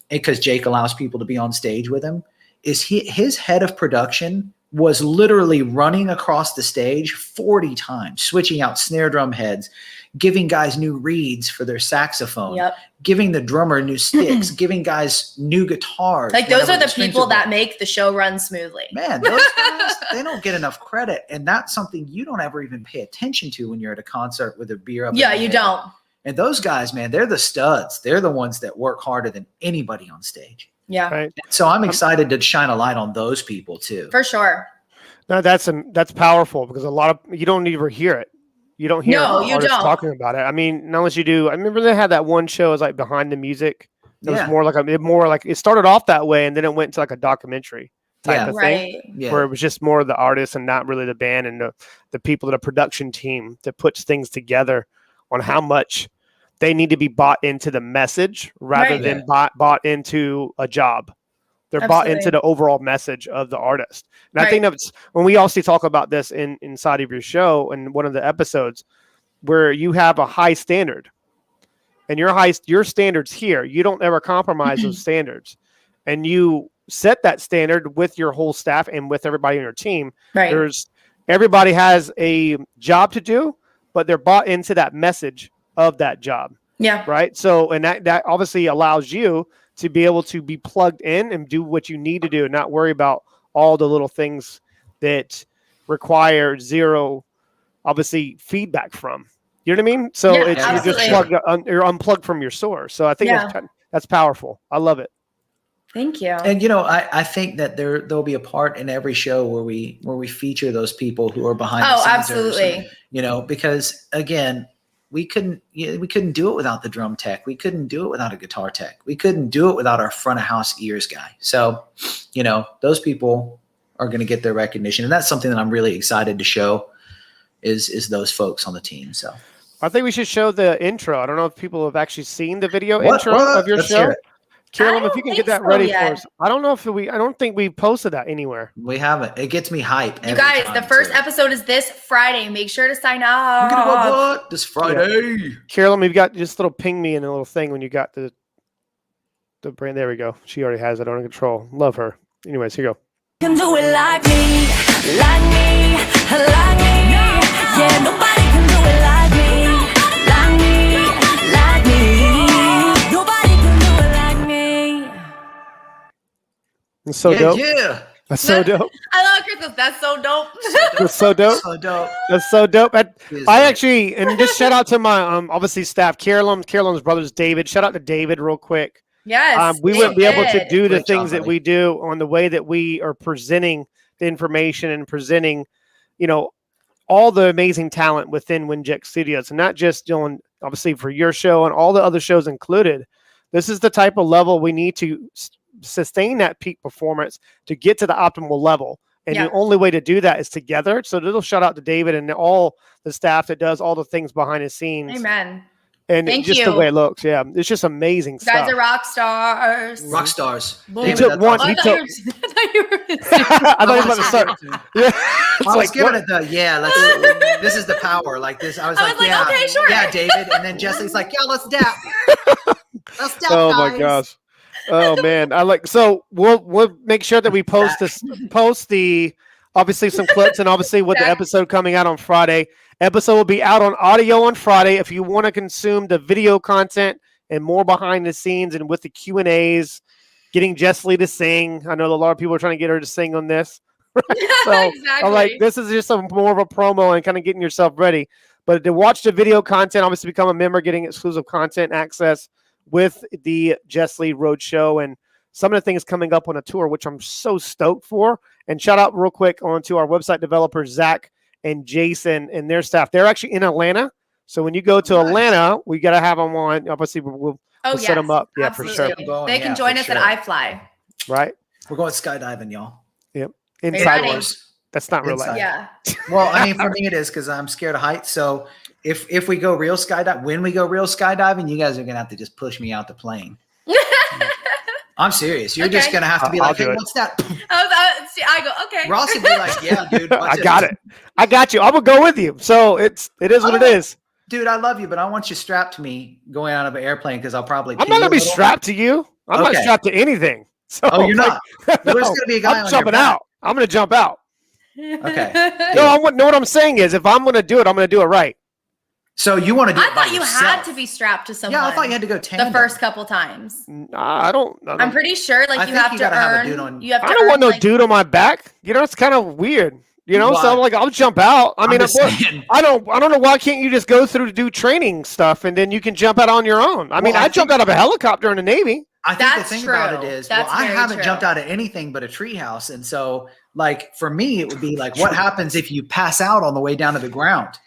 because Jake allows people to be on stage with him, is his head of production was literally running across the stage 40 times, switching out snare drum heads, giving guys new reeds for their saxophone, giving the drummer new sticks, giving guys new guitars. Like, those are the people that make the show run smoothly. Man, those guys, they don't get enough credit. And that's something you don't ever even pay attention to when you're at a concert with a beer up. Yeah, you don't. And those guys, man, they're the studs. They're the ones that work harder than anybody on stage. Yeah. Right. So I'm excited to shine a light on those people too. For sure. No, that's powerful, because a lot of, you don't ever hear it. You don't hear artists talking about it. I mean, unless you do. I remember they had that one show, it was like Behind the Music. It was more like it started off that way, and then it went to like a documentary type of thing, where it was just more of the artists and not really the band and the people, the production team that puts things together on how much they need to be bought into the message rather than bought into a job. They're bought into the overall message of the artist. And I think that's when we also talk about this inside of your show in one of the episodes, where you have a high standard, and your standards here, you don't ever compromise those standards, and you set that standard with your whole staff and with everybody on your team. Everybody has a job to do, but they're bought into that message of that job. Yeah. Right. So, and that obviously allows you to be able to be plugged in and do what you need to do, and not worry about all the little things that require zero, obviously, feedback from. You know what I mean? So you're just you're unplugged from your source. So I think that's powerful. I love it. Thank you. And you know, I think that there'll be a part in every show where we feature those people who are behind the scenes. Absolutely. You know, because again, we couldn't do it without the drum tech. We couldn't do it without a guitar tech. We couldn't do it without our front of house ears guy. So, you know, those people are going to get their recognition, and that's something that I'm really excited to show is those folks on the team. So I think we should show the intro. I don't know if people have actually seen the video intro of your Let's show. hear it. Carolyn, if you can get that ready for us. I don't think we posted that anywhere. We haven't. It gets me hype. You guys, the first episode is this Friday. Make sure to sign up. What? This Friday. Yeah. Carolyn, we've got just ping me in a little thing when you got the brand. There we go. She already has it under control. Love her. Anyways, here you go. Can do it like me, like me, like me. Yeah, nobody can do it like me, like me, like me. Nobody can do it like me. That's so dope. Yeah. That's so dope. I love Christmas. That's so dope. That's so dope. So dope. That's so dope. I actually, and just shout out to my obviously staff, Carolyn's brothers, David. Shout out to David real quick. Yes. We wouldn't be able to do the Great things job, that we do on the way that we are presenting the information and presenting, you know, all the amazing talent within Winject Studios, and not just doing obviously for your show and all the other shows included. This is the type of level we need to sustain that peak performance to get to the optimal level. And the only way to do that is together. So little shout out to David and all the staff that does all the things behind the scenes. Amen. And just the way it looks. Yeah. It's just amazing you stuff. guys are rock stars. Rock stars. He took one. I thought you were I thought he was about to start. Yeah. I was giving it this is the power. Like this. I was like, yeah, okay, sure. Yeah, David. And then Jesslee's like, yeah, let's dap. Let's dap, Oh guys. my gosh. Oh man. So we'll make sure that we post the obviously some clips and obviously with the episode coming out on Friday. Episode will be out on audio on Friday. If you want to consume the video content and more behind the scenes and with the Q&As, getting Jesslee to sing. I know a lot of people are trying to get her to sing on this. So exactly. I'm like, this is just more of a promo and kind of getting yourself ready. But to watch the video content, obviously become a member, getting exclusive content access with the Jesslee Roadshow and some of the things coming up on a tour, which I'm so stoked for. And shout out real quick onto our website developers, Zach and Jason and their staff. They're actually in Atlanta. So when you go to Atlanta, we got to have them on. Obviously, we'll set them up. Yeah, absolutely. for sure. They can join us at iFly. Right. We're going skydiving, y'all. Yep. Inside. That's not real life. Yeah. Well, I mean, for me it is because I'm scared of heights. So if we go real skydiving, when we go real skydiving, you guys are gonna have to just push me out the plane. I'm serious. You're just gonna have to be like, hey, what's that? I go, okay. Ross would be like, yeah, dude. I got it. I got you. I'm gonna go with you. So it is what it is. Dude, I love you, but I want you strapped to me going out of an airplane because I'll probably. I'm not gonna be strapped to you. I'm not strapped to anything. So you're not. No, There's gonna be a guy I'm jumping out. I'm gonna jump out. Okay. No, what I'm saying is, if I'm gonna do it, I'm gonna do it right. So you want to do it I thought you had to be strapped to someone. Yeah, I thought you had to go tandem. The first couple times. I don't. I'm pretty sure, like, you have to earn. I don't want no dude on my back. You know, it's kind of weird. You know, so like I'll jump out. I mean, I don't know why can't you just go through to do training stuff and then you can jump out on your own. I mean, I jumped out of a helicopter in the Navy. I think the thing about it is, I haven't jumped out of anything but a treehouse, and so like for me, it would be like, what happens if you pass out on the way down to the ground?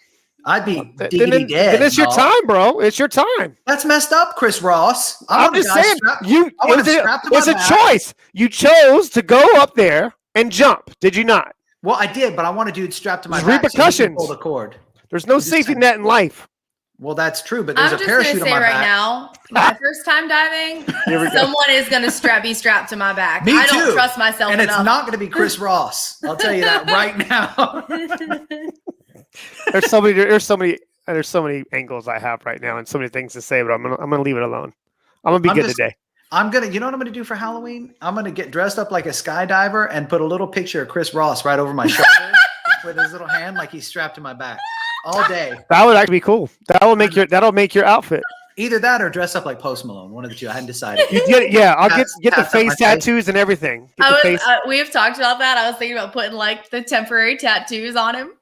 I'd be diggity dead. Then it's your time, bro. It's your time. That's messed up, Chris Ross. I'm just saying, it's a choice. You chose to go up there and jump. Did you not? Well, I did, but I want a dude strapped to my back. Repercussions. So pull the cord. There's no safety net in life. Well, that's true, but there's a parachute on my back. Now, my first time diving, someone is going to be strapped to my back. Me too. I don't trust myself and enough. It's not going to be Chris Ross. I'll tell you that right now. There's so many angles I have right now and so many things to say, but I'm gonna leave it alone. I'm gonna be good today. You know what I'm gonna do for Halloween? I'm gonna get dressed up like a skydiver and put a little picture of Chris Ross right over my shoulder with his little hand like he's strapped to my back all day. That would actually be cool. That'll make your outfit. Either that or dress up like Post Malone. One of the two. I hadn't decided. I'll get the face tattoos and everything. We have talked about that. I was thinking about putting like the temporary tattoos on him.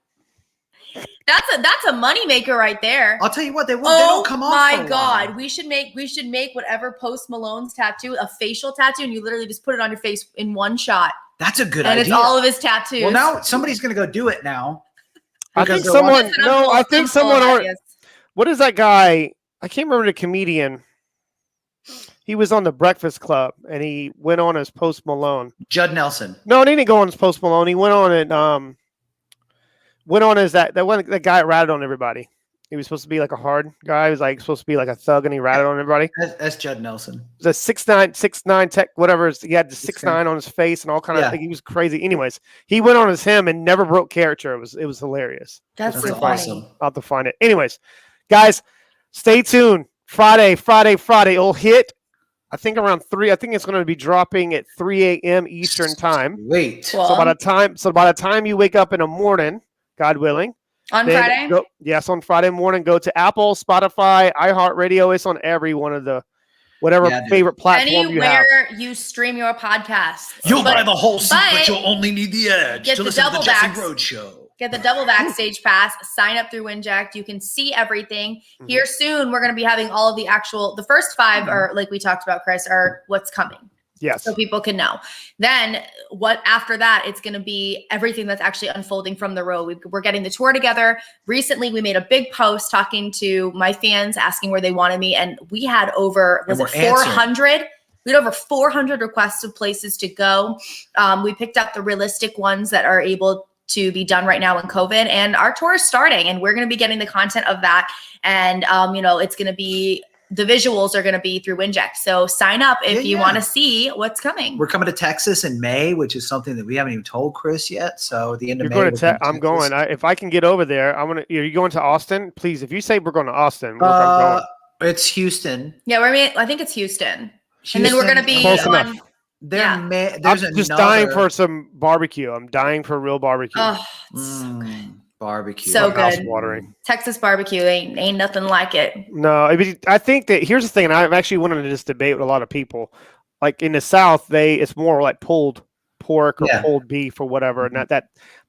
That's a moneymaker right there. I'll tell you what, they Oh don't come off. my for a God. while. We should make whatever Post Malone's tattoo, a facial tattoo, and you literally just put it on your face in one shot. That's a good And idea. it's all of his tattoos. Well, now somebody's gonna go do it now. I think someone. No, I think someone. What is that guy? I can't remember the comedian. He was on the Breakfast Club, and he went on as Post Malone. Judd Nelson. No, he didn't go on as Post Malone. He went on and went on as that guy that ratted on everybody. He was supposed to be like a hard guy. He was like supposed to be like a thug, and he ratted on everybody. That's Judd Nelson. It was a 6'9" tech, whatever. He had the 6'9" on his face and all kind of. He was crazy. Anyways, he went on as him and never broke character. It was hilarious. That's so awesome. funny. I'll have to find it. Anyways, guys, stay tuned. Friday. It'll hit. I think around 3. I think it's going to be dropping at 3 a.m. Eastern time. Wait. So by the time you wake up in the morning, God willing, on Friday. On Friday morning, go to Apple, Spotify, iHeartRadio. It's on every one of the whatever favorite platform you have. Anywhere you stream your podcast. You'll buy the whole seat, but you'll only need the edge to listen to the Jesslee Roadshow. Get the double Backstage pass, sign up through Winject. You can see everything. Here soon, we're going to be having all of the first 5 are, like we talked about, Chris, are what's coming. Yes. So people can know. Then after that, it's going to be everything that's actually unfolding from the road. We're getting the tour together. Recently, we made a big post talking to my fans, asking where they wanted me. And we had over, 400? We had over 400 requests of places to go. We picked up the realistic ones that are able to be done right now in COVID, and our tour is starting, and we're going to be getting the content of that. And, it's going to be, the visuals are going to be through Winject. So sign up if you want to see what's coming. We're coming to Texas in May, which is something that we haven't even told Chris yet. So at the end of May, I'm going. If I can get over there, I'm going to, are you going to Austin? Please, if you say we're going to Austin, I'm going. It's Houston. Yeah, I think it's Houston. And then we're going to be close enough. I'm just dying for some barbecue. I'm dying for real barbecue. Oh, barbecue. So good. Watering. Texas barbecue ain't nothing like it. No, I think that here's the thing, and I've actually wanted to just debate with a lot of people. Like in the South, it's more like pulled pork or pulled beef or whatever, and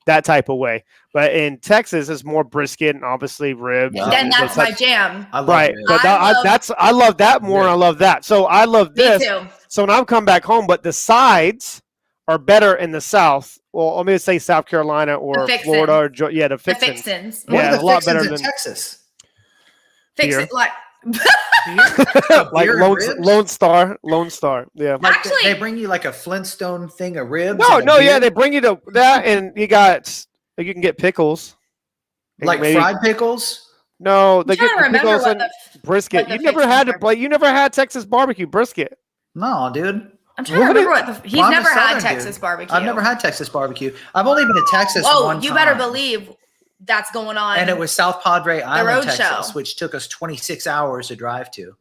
that type of way. But in Texas, it's more brisket and obviously ribs. And then that's my jam. Right. But I love that more, and I love that. So I love this. Me too. So when I've come back home, but the sides are better in the South. Well, let me say South Carolina or Florida or the fixins. Yeah, a lot better than Texas. Fixin' like like Lone Star. Yeah. Like actually, they bring you like a Flintstone thing of ribs. They bring you to that, and you can get pickles. Like fried pickles? No, they get pickles and brisket. You never had Texas barbecue brisket. No, dude. I'm trying to remember he's never had Texas barbecue. I've never had Texas barbecue. I've only been to Texas one time. You better believe that's going on. And it was South Padre Island, Roadshow. Texas, which took us 26 hours to drive to.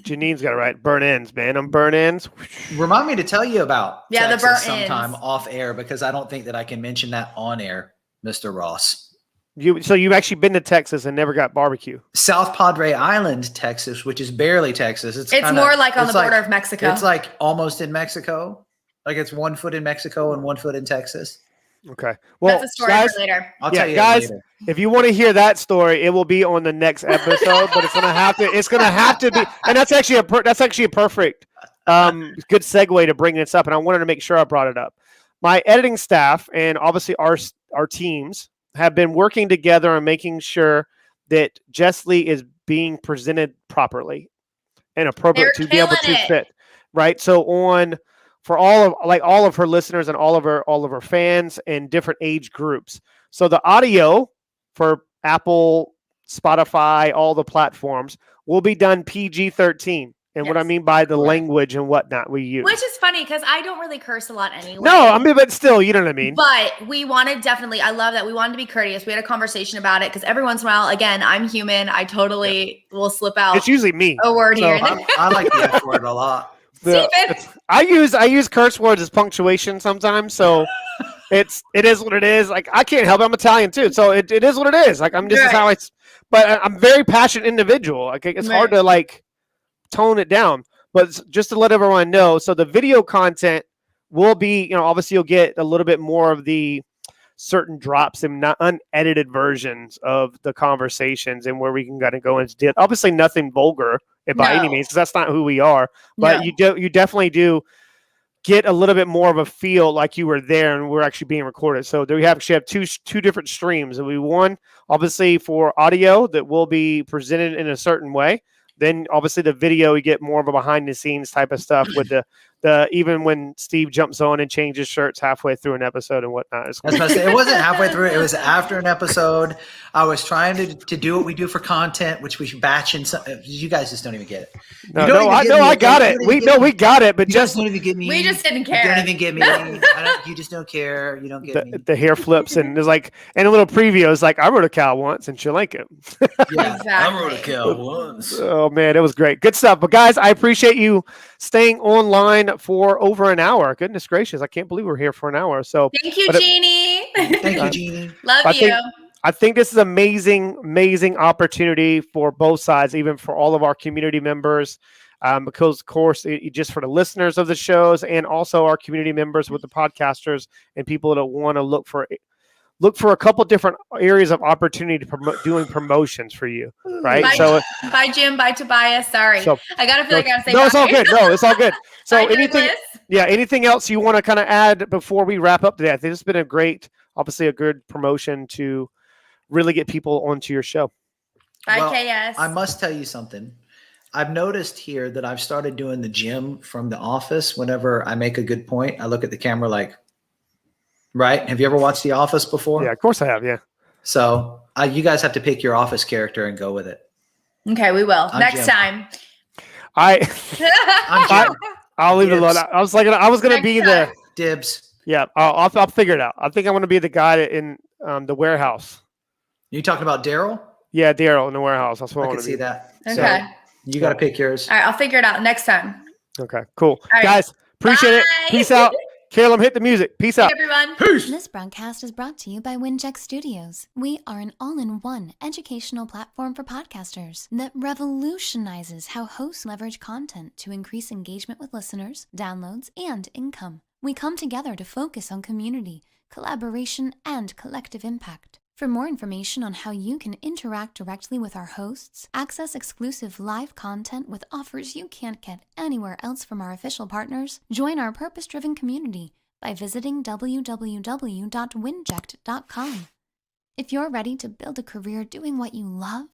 Janine's got it right. Burn ends, man. I'm burn ends. Remind me to tell you about Texas the burn sometime ends. Off air, because I don't think that I can mention that on air, Mr. Ross. So you've actually been to Texas and never got barbecue? South Padre Island, Texas, which is barely Texas. It's more like on the border of Mexico. It's like almost in Mexico. Like it's 1 foot in Mexico and 1 foot in Texas. Okay. Well, that's a story guys, for later. I'll tell you guys, later. If you want to hear that story, it will be on the next episode, but it's going to have to be, and that's actually a perfect good segue to bring this up. And I wanted to make sure I brought it up. My editing staff and obviously our teams have been working together and making sure that Jesslee is being presented properly and appropriate to be able to fit. Right. So for all of her listeners and all of her fans and different age groups. So the audio for Apple, Spotify, all the platforms will be done PG-13. And what I mean by the language and whatnot we use. Which is funny because I don't really curse a lot anyway. No, but still, you know what I mean. But we wanted I love that. We wanted to be courteous. We had a conversation about it because every once in a while, again, I'm human. I totally will slip out. It's usually me. A word here. I like the F word a lot. I use curse words as punctuation sometimes, so it is what it is. Like I can't help it. I'm Italian too, so it is what it is. Like I'm just how but I'm a very passionate individual. Like it's hard to tone it down. But just to let everyone know, so the video content will be, obviously you'll get a little bit more of the certain drops and not unedited versions of the conversations, and where we can kind of go into depth. Obviously, nothing vulgar by any means, because that's not who we are. But you definitely do get a little bit more of a feel like you were there and we're actually being recorded. So we actually have two different streams. We one obviously for audio that will be presented in a certain way. Then obviously the video, you get more of a behind the scenes type of stuff with the even when Steve jumps on and changes shirts halfway through an episode and whatnot. That's what I say. It wasn't halfway through. It was after an episode. I was trying to do what we do for content, which we should batch in. You guys just don't even get it. I got it. We got it, but just don't even get me. We just didn't care. You don't even get me. You just don't care. You don't get me. The hair flips and there's like, and a little preview is like, I rode a cow once in Sri Lanka. Yeah, Exactly. I rode a cow once. Oh man, it was great. Good stuff. But guys, I appreciate you staying online for over an hour. Goodness gracious. I can't believe we're here for an hour. So thank you, Jeannie. Thank you, Jeannie. Love you. I think this is amazing opportunity for both sides, even for all of our community members. Because of course, just for the listeners of the shows and also our community members with the podcasters and people that want to look for a couple different areas of opportunity to doing promotions for you, right? Bye, Jim. Bye, Tobias. Sorry, I gotta feel like I gotta say. No, bye. It's all good. No, it's all good. So Bye, anything else you want to kind of add before we wrap up today? I think it's been obviously a good promotion to really get people onto your show. Bye, KS. I must tell you something. I've noticed here that I've started doing the Jim from The Office. Whenever I make a good point, I look at the camera like. Right? Have you ever watched The Office before? Yeah, of course I have. Yeah. So you guys have to pick your Office character and go with it. Okay, we will next Jim. time. I'll leave it alone. I was gonna be the dibs. Yeah, I'll figure it out. I think I'm gonna be the guy in the warehouse. You talking about Daryl? Yeah, Daryl in the warehouse. That's what I want can to see that. Okay. So you got to pick yours. All right, I'll figure it out next time. Okay, cool. Right. Guys, appreciate it. Peace out. Caleb, hit the music. Peace out. Hey, everyone. Peace. This broadcast is brought to you by Winject Studios. We are an all-in-one educational platform for podcasters that revolutionizes how hosts leverage content to increase engagement with listeners, downloads, and income. We come together to focus on community, collaboration, and collective impact. For more information on how you can interact directly with our hosts, access exclusive live content with offers you can't get anywhere else from our official partners, join our purpose-driven community by visiting www.winject.com. If you're ready to build a career doing what you love,